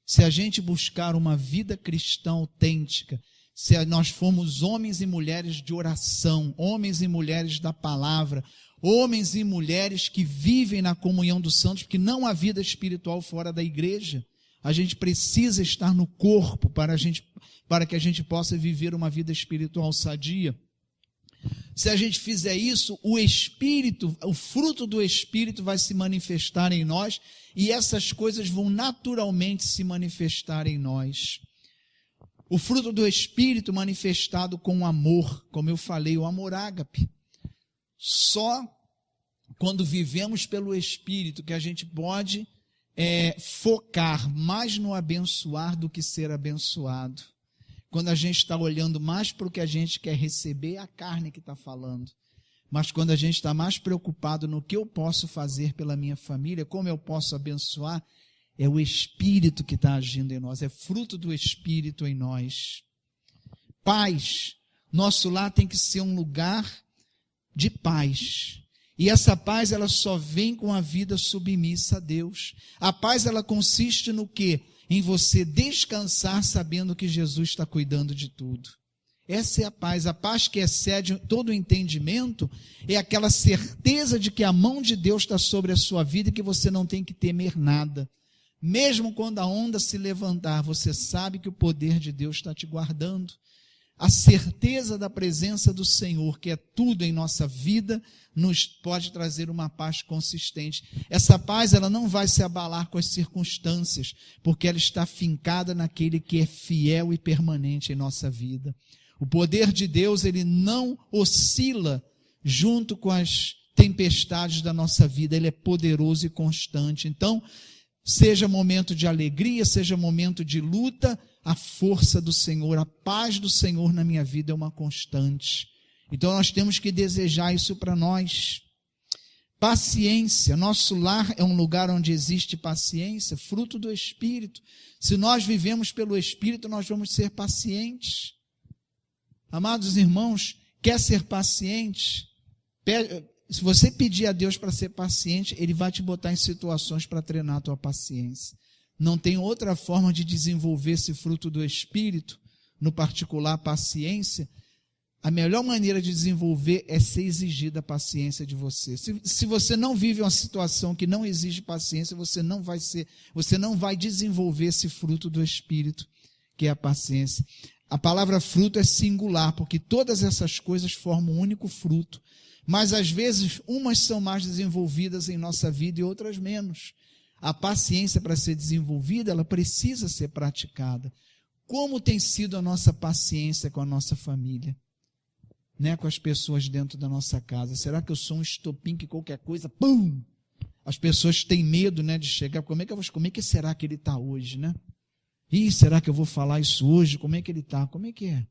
Se a gente buscar uma vida cristã autêntica, se nós formos homens e mulheres de oração, homens e mulheres da palavra, homens e mulheres que vivem na comunhão dos santos, porque não há vida espiritual fora da igreja. A gente precisa estar no corpo para que a gente possa viver uma vida espiritual sadia. Se a gente fizer isso, o Espírito, o fruto do Espírito vai se manifestar em nós e essas coisas vão naturalmente se manifestar em nós. O fruto do Espírito manifestado com amor, como eu falei, o amor ágape. Só quando vivemos pelo Espírito que a gente pode focar mais no abençoar do que ser abençoado. Quando a gente está olhando mais para o que a gente quer receber, é a carne que está falando. Mas quando a gente está mais preocupado no que eu posso fazer pela minha família, como eu posso abençoar, é o Espírito que está agindo em nós, é fruto do Espírito em nós. Paz. Nosso lar tem que ser um lugar de paz. E essa paz, ela só vem com a vida submissa a Deus. A paz, ela consiste no quê? Em você descansar sabendo que Jesus está cuidando de tudo. Essa é a paz que excede todo o entendimento, é aquela certeza de que a mão de Deus está sobre a sua vida e que você não tem que temer nada. Mesmo quando a onda se levantar, você sabe que o poder de Deus está te guardando. A certeza da presença do Senhor, que é tudo em nossa vida, nos pode trazer uma paz consistente. Essa paz, ela não vai se abalar com as circunstâncias, porque ela está fincada naquele que é fiel e permanente em nossa vida. O poder de Deus, ele não oscila junto com as tempestades da nossa vida, ele é poderoso e constante. Então, seja momento de alegria, seja momento de luta, a força do Senhor, a paz do Senhor na minha vida é uma constante. Então nós temos que desejar isso para nós. Paciência, nosso lar é um lugar onde existe paciência, fruto do Espírito. Se nós vivemos pelo Espírito, nós vamos ser pacientes. Amados irmãos, quer ser paciente? Se você pedir a Deus para ser paciente, Ele vai te botar em situações para treinar a tua paciência. Não tem outra forma de desenvolver esse fruto do Espírito, no particular paciência. A melhor maneira de desenvolver é ser exigida a paciência de você. Se você não vive uma situação que não exige paciência, você não vai desenvolver esse fruto do Espírito, que é a paciência. A palavra fruto é singular, porque todas essas coisas formam um único fruto. Mas às vezes umas são mais desenvolvidas em nossa vida e outras menos. A paciência, para ser desenvolvida, ela precisa ser praticada. Como tem sido a nossa paciência com a nossa família? Com as pessoas dentro da nossa casa. Será que eu sou um estopim que qualquer coisa, pum! As pessoas têm medo, de chegar. Como é que será que ele está hoje, Ih, será que eu vou falar isso hoje? Como é que ele está? Como é que é?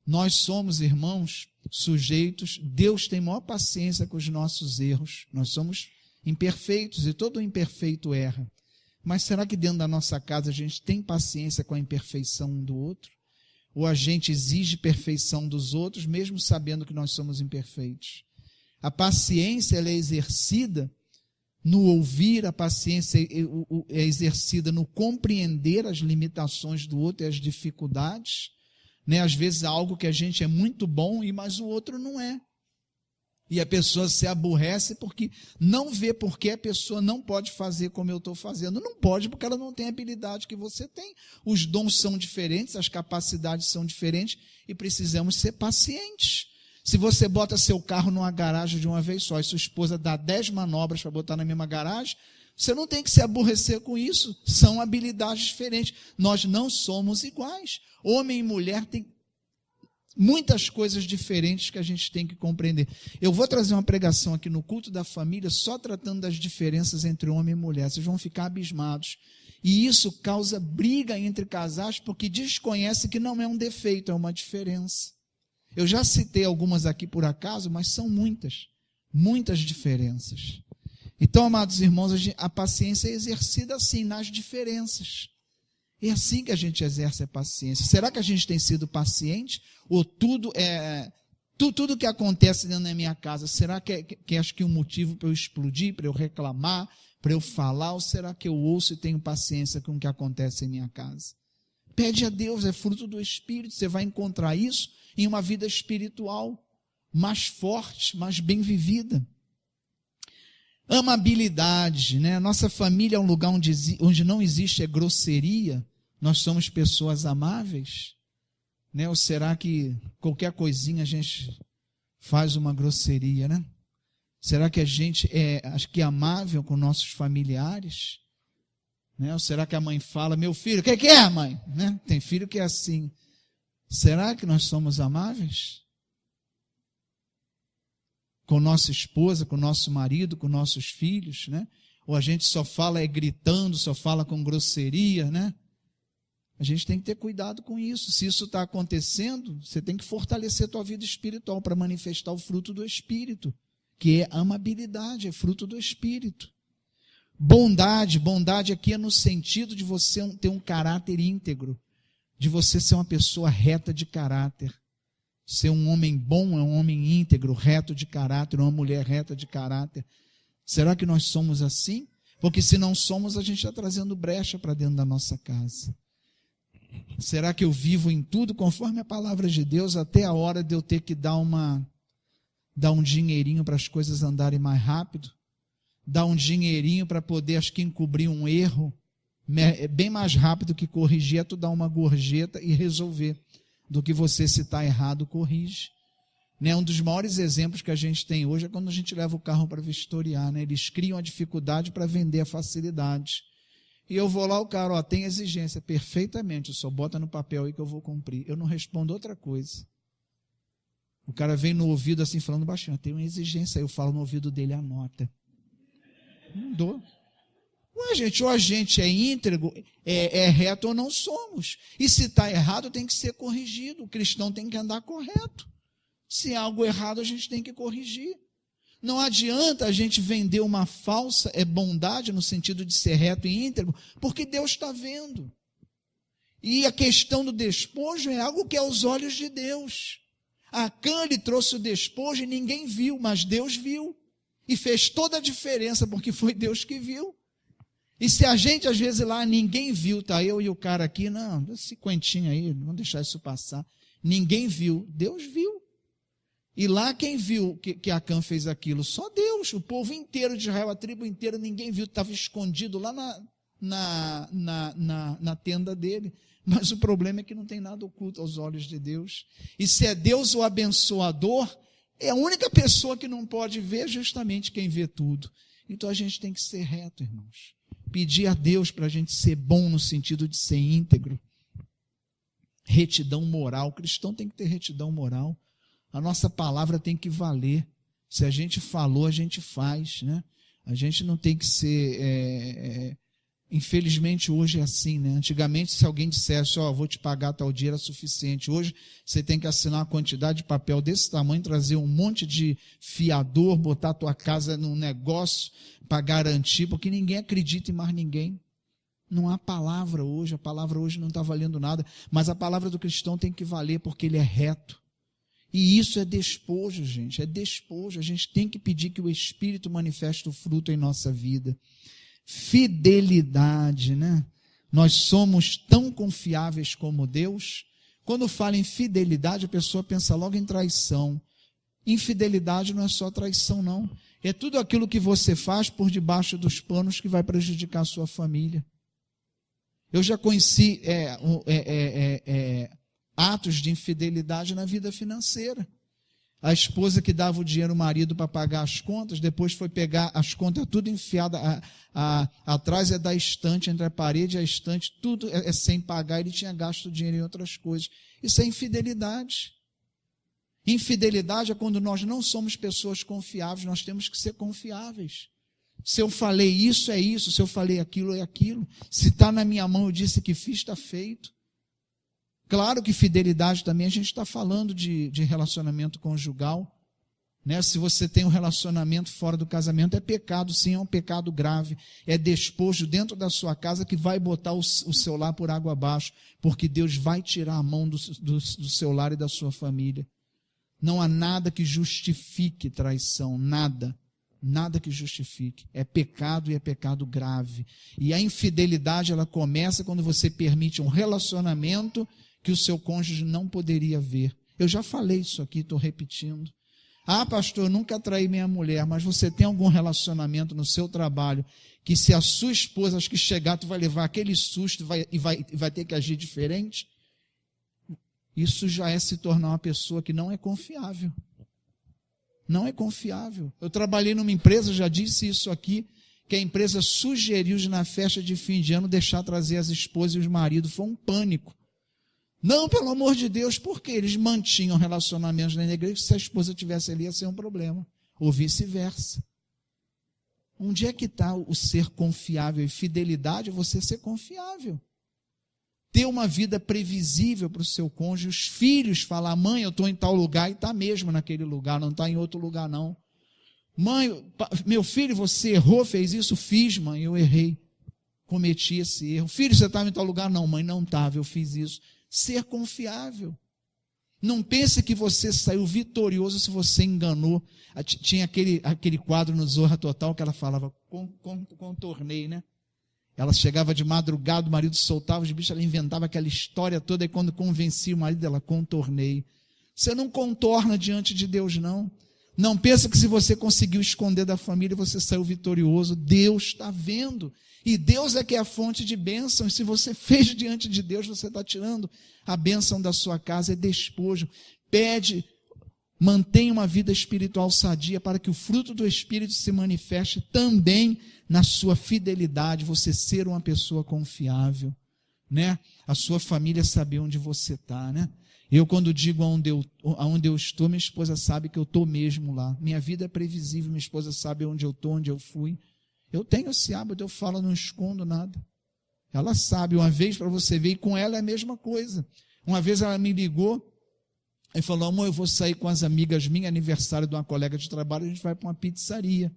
Nós somos, irmãos, sujeitos. Deus tem maior paciência com os nossos erros. Nós somos imperfeitos e todo imperfeito erra. Mas será que dentro da nossa casa a gente tem paciência com a imperfeição um do outro? Ou a gente exige perfeição dos outros, mesmo sabendo que nós somos imperfeitos? A paciência, ela é exercida no ouvir, a paciência é exercida no compreender as limitações do outro e as dificuldades, né? Às vezes algo que a gente é muito bom, mas o outro não é. E a pessoa se aborrece porque não vê porque a pessoa não pode fazer como eu estou fazendo. Não pode porque ela não tem a habilidade que você tem. Os dons são diferentes, as capacidades são diferentes e precisamos ser pacientes. Se você bota seu carro numa garagem de uma vez só e sua esposa dá 10 manobras para botar na mesma garagem, você não tem que se aborrecer com isso. São habilidades diferentes. Nós não somos iguais. Homem e mulher têm muitas coisas diferentes que a gente tem que compreender. Eu vou trazer uma pregação aqui no culto da família só tratando das diferenças entre homem e mulher. Vocês vão ficar abismados. E isso causa briga entre casais porque desconhece que não é um defeito, é uma diferença. Eu já citei algumas aqui por acaso, mas são muitas diferenças. Então, amados irmãos, a paciência é exercida assim, nas diferenças. É assim que a gente exerce a paciência. Será que a gente tem sido paciente? Ou tudo que acontece dentro da minha casa, será que acho que um motivo para eu explodir, para eu reclamar, para eu falar? Ou será que eu ouço e tenho paciência com o que acontece em minha casa? Pede a Deus, é fruto do Espírito. Você vai encontrar isso em uma vida espiritual mais forte, mais bem vivida. Amabilidade, né? Nossa família é um lugar onde não existe grosseria. Nós somos pessoas amáveis, né? Ou será que qualquer coisinha a gente faz uma grosseria, né? Será que a gente é amável com nossos familiares? Né? Ou será que a mãe fala, meu filho, o que é, mãe? Né? Tem filho que é assim. Será que nós somos amáveis? Com nossa esposa, com nosso marido, com nossos filhos, né? Ou a gente só fala gritando, só fala com grosseria, né? A gente tem que ter cuidado com isso. Se isso está acontecendo, você tem que fortalecer a tua vida espiritual para manifestar o fruto do Espírito, que é amabilidade, é fruto do Espírito. Bondade aqui é no sentido de você ter um caráter íntegro, de você ser uma pessoa reta de caráter. Ser um homem bom é um homem íntegro, reto de caráter, uma mulher reta de caráter. Será que nós somos assim? Porque se não somos, a gente está trazendo brecha para dentro da nossa casa. Será que eu vivo em tudo conforme a palavra de Deus, até a hora de eu ter que dar um dinheirinho para as coisas andarem mais rápido? Dar um dinheirinho para poder, acho que, encobrir um erro? É bem mais rápido que corrigir, é tu dar uma gorjeta e resolver, do que você, se está errado, corrige. Né? Um dos maiores exemplos que a gente tem hoje é quando a gente leva o carro para vistoriar. Né? Eles criam a dificuldade para vender a facilidade. E eu vou lá, o cara, tem exigência, perfeitamente, só bota no papel aí que eu vou cumprir. Eu não respondo outra coisa. O cara vem no ouvido assim, falando baixinho, tem uma exigência, aí eu falo no ouvido dele, anota. Não dou. Ué, gente, ou a gente é íntegro, é reto ou não somos. E se está errado, tem que ser corrigido. O cristão tem que andar correto. Se há algo errado, a gente tem que corrigir. Não adianta a gente vender uma falsa bondade, no sentido de ser reto e íntegro, porque Deus está vendo. E a questão do despojo é algo que é aos olhos de Deus. Acã lhe trouxe o despojo e ninguém viu, mas Deus viu. E fez toda a diferença, porque foi Deus que viu. E se a gente, às vezes, lá, ninguém viu, tá eu e o cara aqui, não, esse quentinho aí, vamos deixar isso passar. Ninguém viu, Deus viu. E lá quem viu que Acã fez aquilo? Só Deus, o povo inteiro de Israel, a tribo inteira, ninguém viu, estava escondido lá na tenda dele. Mas o problema é que não tem nada oculto aos olhos de Deus. E se é Deus o abençoador, é a única pessoa que não pode ver justamente quem vê tudo. Então a gente tem que ser reto, irmãos. Pedir a Deus para a gente ser bom no sentido de ser íntegro. Retidão moral. O cristão tem que ter retidão moral. A nossa palavra tem que valer. Se a gente falou, a gente faz, né? A gente não tem que ser... Infelizmente, hoje é assim, né? Antigamente, se alguém dissesse, vou te pagar tal dia, era suficiente. Hoje, você tem que assinar uma quantidade de papel desse tamanho, trazer um monte de fiador, botar a tua casa num negócio para garantir, porque ninguém acredita em mais ninguém. Não há palavra hoje, a palavra hoje não está valendo nada, mas a palavra do cristão tem que valer, porque ele é reto. E isso é despojo, gente, é despojo. A gente tem que pedir que o Espírito manifeste o fruto em nossa vida. Fidelidade, né? Nós somos tão confiáveis como Deus. Quando fala em fidelidade, a pessoa pensa logo em traição. Infidelidade não é só traição, não. É tudo aquilo que você faz por debaixo dos panos que vai prejudicar a sua família. Eu já conheci atos de infidelidade na vida financeira. A esposa que dava o dinheiro ao marido para pagar as contas, depois foi pegar as contas, tudo enfiado atrás da estante, entre a parede e a estante, tudo é sem pagar, ele tinha gasto dinheiro em outras coisas. Isso é infidelidade. Infidelidade é quando nós não somos pessoas confiáveis, nós temos que ser confiáveis. Se eu falei isso, é isso, se eu falei aquilo, é aquilo. Se está na minha mão, eu disse que fiz, está feito. Claro que fidelidade também, a gente está falando de relacionamento conjugal, né? Se você tem um relacionamento fora do casamento, é pecado, sim, é um pecado grave, é despojo dentro da sua casa que vai botar o seu lar por água abaixo, porque Deus vai tirar a mão do seu lar e da sua família. Não há nada que justifique traição, nada que justifique, é pecado e é pecado grave, e a infidelidade ela começa quando você permite um relacionamento que o seu cônjuge não poderia ver. Eu já falei isso aqui, estou repetindo. Ah, pastor, eu nunca traí minha mulher, mas você tem algum relacionamento no seu trabalho que se a sua esposa, acho que chegar, tu vai levar aquele susto e vai ter que agir diferente? Isso já é se tornar uma pessoa que não é confiável. Não é confiável. Eu trabalhei numa empresa, já disse isso aqui, que a empresa sugeriu de na festa de fim de ano deixar trazer as esposas e os maridos. Foi um pânico. Não, pelo amor de Deus, porque eles mantinham relacionamentos na igreja, se a esposa estivesse ali ia ser um problema, ou vice-versa. Onde é que está o ser confiável? E fidelidade é você ser confiável. Ter uma vida previsível para o seu cônjuge, os filhos falar, mãe, eu estou em tal lugar, e está mesmo naquele lugar, não está em outro lugar não. Mãe, meu filho, você errou, fez isso? Fiz, mãe, eu errei, cometi esse erro. Filho, você estava em tal lugar? Não, mãe, não estava, eu fiz isso. Ser confiável. Não pense que você saiu vitorioso se você enganou. Tinha aquele quadro no Zorra Total que ela falava, contornei, né? Ela chegava de madrugada, o marido soltava os bichos, ela inventava aquela história toda, e quando convencia o marido, ela contornei. Você não contorna diante de Deus, não. Não pensa que se você conseguiu esconder da família, você saiu vitorioso. Deus está vendo. E Deus é que é a fonte de bênção. E se você fez diante de Deus, você está tirando a bênção da sua casa, é despojo. Pede, mantenha uma vida espiritual sadia para que o fruto do Espírito se manifeste também na sua fidelidade, você ser uma pessoa confiável, né? A sua família saber onde você está, né? Eu, quando digo aonde eu estou, minha esposa sabe que eu estou mesmo lá. Minha vida é previsível, minha esposa sabe onde eu estou, onde eu fui. Eu tenho esse hábito, eu falo, não escondo nada. Ela sabe, uma vez para você ver, e com ela é a mesma coisa. Uma vez ela me ligou e falou, amor, eu vou sair com as amigas minhas, aniversário de uma colega de trabalho, a gente vai para uma pizzaria.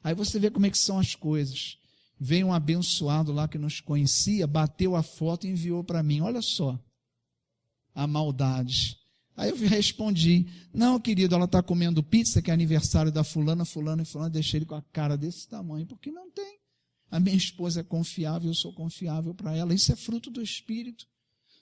Aí você vê como é que são as coisas. Veio um abençoado lá que nos conhecia, bateu a foto e enviou para mim, olha só. A maldade. Aí eu respondi, não, querido, ela está comendo pizza, que é aniversário da fulana, deixei ele com a cara desse tamanho, porque não tem. A minha esposa é confiável, eu sou confiável para ela, isso é fruto do Espírito.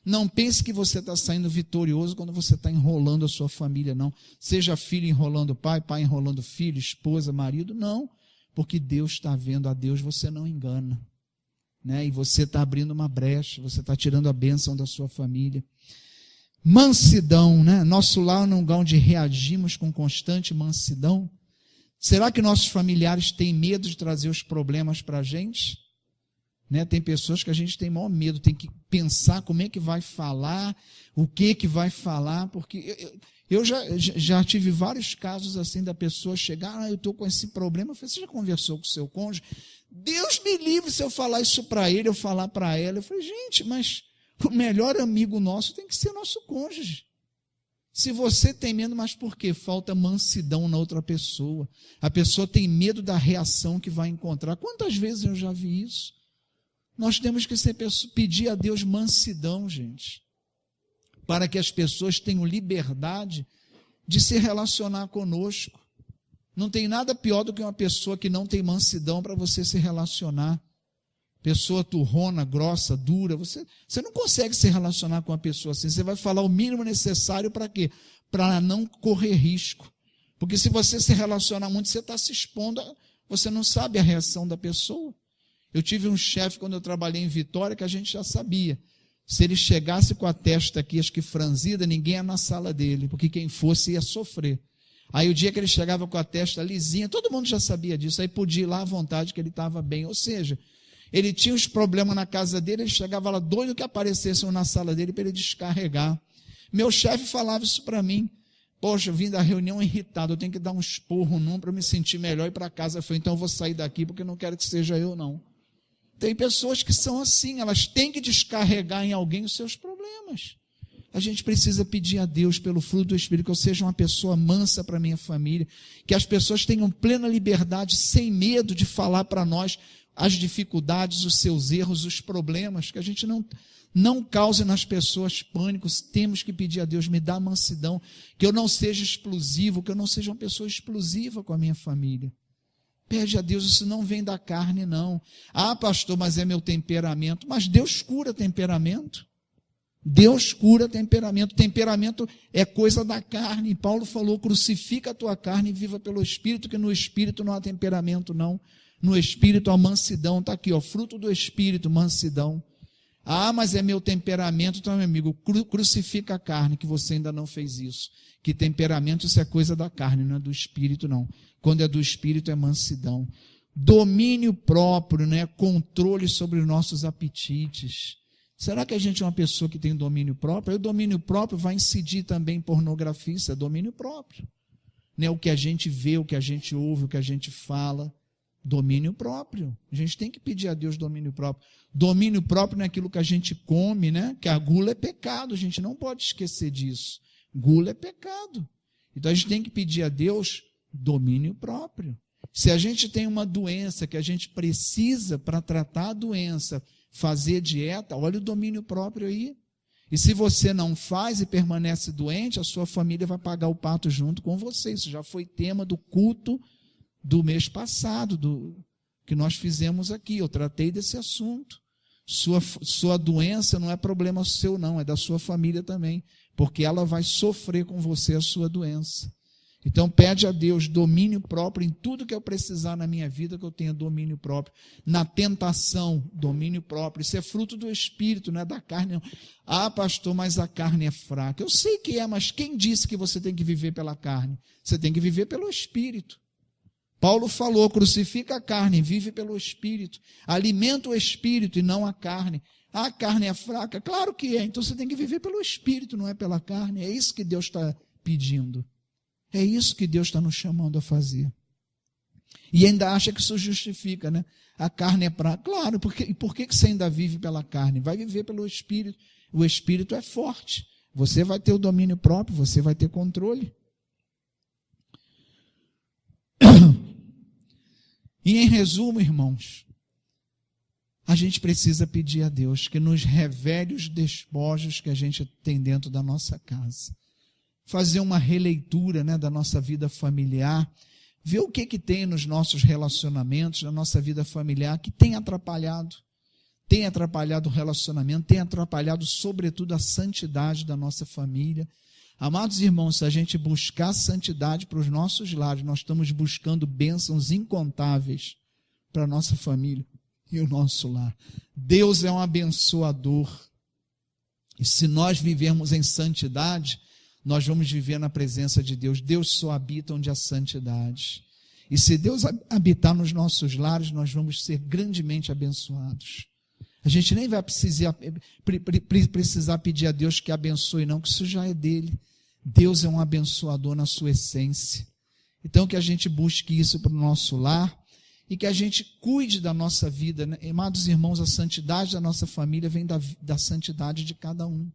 Não pense que você está saindo vitorioso quando você está enrolando a sua família, não. Seja filho enrolando pai, pai enrolando filho, esposa, marido, não. Porque Deus está vendo, a Deus você não engana. Né? E você está abrindo uma brecha, você está tirando a bênção da sua família. Mansidão, né? Nosso lar é um lugar onde reagimos com constante mansidão. Será que nossos familiares têm medo de trazer os problemas para a gente? Né? Tem pessoas que a gente tem maior medo, tem que pensar como é que vai falar, o que vai falar, porque eu já tive vários casos assim da pessoa chegar, eu estou com esse problema. Eu falei, você já conversou com o seu cônjuge? Deus me livre se eu falar isso para ele, eu falar para ela. Eu falei, gente, mas o melhor amigo nosso tem que ser nosso cônjuge. Se você tem medo, mas por quê? Falta mansidão na outra pessoa. A pessoa tem medo da reação que vai encontrar. Quantas vezes eu já vi isso? Nós temos que pedir a Deus mansidão, gente, para que as pessoas tenham liberdade de se relacionar conosco. Não tem nada pior do que uma pessoa que não tem mansidão para você se relacionar. pessoa turrona, grossa, dura, você não consegue se relacionar com uma pessoa assim. Você vai falar o mínimo necessário para quê? Para não correr risco. Porque se você se relaciona muito, você está se expondo, você não sabe a reação da pessoa. Eu tive um chefe quando eu trabalhei em Vitória que a gente já sabia. Se ele chegasse com a testa aqui, acho que franzida, ninguém ia na sala dele, porque quem fosse ia sofrer. Aí o dia que ele chegava com a testa lisinha, todo mundo já sabia disso, aí podia ir lá à vontade que ele estava bem. Ou seja, ele tinha os problemas na casa dele, ele chegava lá doido que aparecessem na sala dele para ele descarregar. Meu chefe falava isso para mim. Poxa, eu vim da reunião irritado, eu tenho que dar um esporro num para me sentir melhor e ir para casa. Eu falei, então eu vou sair daqui porque eu não quero que seja eu, não. Tem pessoas que são assim, elas têm que descarregar em alguém os seus problemas. A gente precisa pedir a Deus pelo fruto do Espírito, que eu seja uma pessoa mansa para a minha família, que as pessoas tenham plena liberdade, sem medo de falar para nós as dificuldades, os seus erros, os problemas, que a gente não cause nas pessoas pânicos. Temos que pedir a Deus, me dá mansidão, que eu não seja explosivo, que eu não seja uma pessoa explosiva com a minha família. Pede a Deus, isso não vem da carne, não. Ah, pastor, mas é meu temperamento. Mas Deus cura temperamento. Deus cura temperamento. Temperamento é coisa da carne. E Paulo falou, crucifica a tua carne e viva pelo Espírito, que no Espírito não há temperamento, não. No Espírito há mansidão. Está aqui, ó, fruto do Espírito, mansidão. Ah, mas é meu temperamento. Então, meu amigo, crucifica a carne, que você ainda não fez isso. Que temperamento, isso é coisa da carne, não é do Espírito, não. Quando é do Espírito, é mansidão. Domínio próprio, né? Controle sobre os nossos apetites. Será que a gente é uma pessoa que tem domínio próprio? Aí o domínio próprio vai incidir também em pornografia, isso é domínio próprio. Né? O que a gente vê, o que a gente ouve, o que a gente fala. Domínio próprio. A gente tem que pedir a Deus domínio próprio. Domínio próprio não é aquilo que a gente come, né? Que a gula é pecado, a gente não pode esquecer disso. Gula é pecado. Então a gente tem que pedir a Deus domínio próprio. Se a gente tem uma doença que a gente precisa para tratar a doença, fazer dieta, olha o domínio próprio aí. E se você não faz e permanece doente, a sua família vai pagar o pato junto com você. Isso já foi tema do culto do mês passado, que nós fizemos aqui. Eu tratei desse assunto. Sua doença não é problema seu, não, é da sua família também, porque ela vai sofrer com você a sua doença. Então pede a Deus domínio próprio em tudo que eu precisar na minha vida, que eu tenha domínio próprio. Na tentação, domínio próprio. Isso é fruto do Espírito, não é da carne, não. Ah, pastor, mas a carne é fraca. Eu sei que é, mas quem disse que você tem que viver pela carne? Você tem que viver pelo Espírito. Paulo falou, crucifica a carne, vive pelo Espírito. Alimenta o Espírito e não a carne. Ah, a carne é fraca? Claro que é. Então você tem que viver pelo Espírito, não é pela carne. É isso que Deus está pedindo. É isso que Deus está nos chamando a fazer. E ainda acha que isso justifica, né? A carne é fraca. Claro, e por que você ainda vive pela carne? Vai viver pelo Espírito. O Espírito é forte. Você vai ter o domínio próprio, você vai ter controle. E em resumo, irmãos, a gente precisa pedir a Deus que nos revele os despojos que a gente tem dentro da nossa casa. Fazer uma releitura, né, da nossa vida familiar, ver o que tem nos nossos relacionamentos, na nossa vida familiar, que tem atrapalhado o relacionamento, tem atrapalhado sobretudo a santidade da nossa família. Amados irmãos, se a gente buscar santidade para os nossos lares, nós estamos buscando bênçãos incontáveis para a nossa família e o nosso lar. Deus é um abençoador. E se nós vivermos em santidade, nós vamos viver na presença de Deus. Deus só habita onde há santidade. E se Deus habitar nos nossos lares, nós vamos ser grandemente abençoados. A gente nem vai precisar pedir a Deus que abençoe, não, que isso já é dele. Deus é um abençoador na sua essência. Então, que a gente busque isso para o nosso lar e que a gente cuide da nossa vida, né? Amados irmãos, a santidade da nossa família vem da santidade de cada um.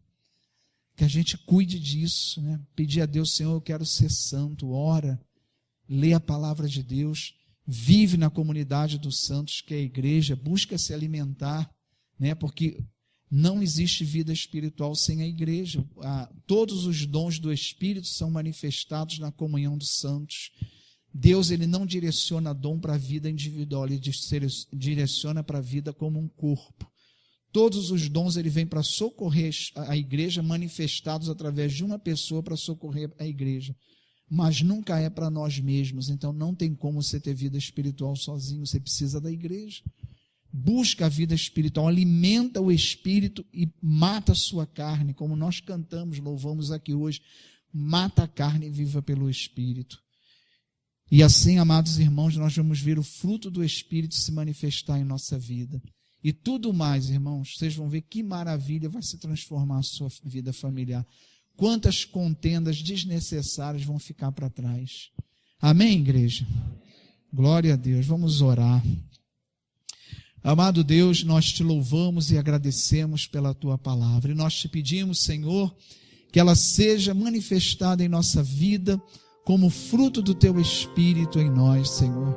Que a gente cuide disso, né? Pedir a Deus, Senhor, eu quero ser santo. Ora, lê a palavra de Deus, vive na comunidade dos santos, que é a igreja, busca se alimentar, né? Porque não existe vida espiritual sem a igreja. Todos os dons do Espírito são manifestados na comunhão dos santos. Deus, ele não direciona dom para a vida individual, ele direciona para a vida como um corpo. Todos os dons, ele vem para socorrer a igreja, manifestados através de uma pessoa para socorrer a igreja. Mas nunca é para nós mesmos, então não tem como você ter vida espiritual sozinho, você precisa da igreja. Busca a vida espiritual, alimenta o espírito e mata a sua carne, como nós cantamos, louvamos aqui hoje, mata a carne e viva pelo espírito. E assim, amados irmãos, nós vamos ver o fruto do espírito se manifestar em nossa vida. E tudo mais, irmãos, vocês vão ver que maravilha vai se transformar a sua vida familiar. Quantas contendas desnecessárias vão ficar para trás. Amém, igreja? Glória a Deus. Vamos orar. Amado Deus, nós te louvamos e agradecemos pela tua palavra. E nós te pedimos, Senhor, que ela seja manifestada em nossa vida como fruto do teu Espírito em nós, Senhor.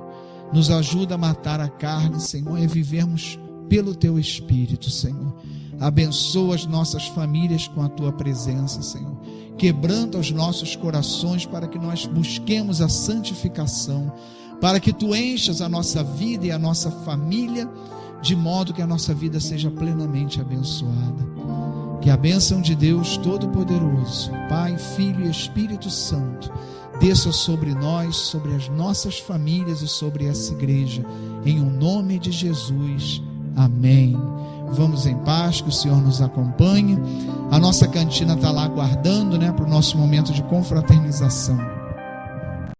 Nos ajuda a matar a carne, Senhor, e a vivermos pelo teu Espírito, Senhor. Abençoa as nossas famílias com a tua presença, Senhor. Quebranta os nossos corações para que nós busquemos a santificação, para que tu enchas a nossa vida e a nossa família, de modo que a nossa vida seja plenamente abençoada. Que a bênção de Deus Todo-Poderoso, Pai, Filho e Espírito Santo, desça sobre nós, sobre as nossas famílias e sobre essa igreja, em o nome de Jesus. Amém. Vamos em paz, que o Senhor nos acompanhe. A nossa cantina está lá aguardando, para o nosso momento de confraternização.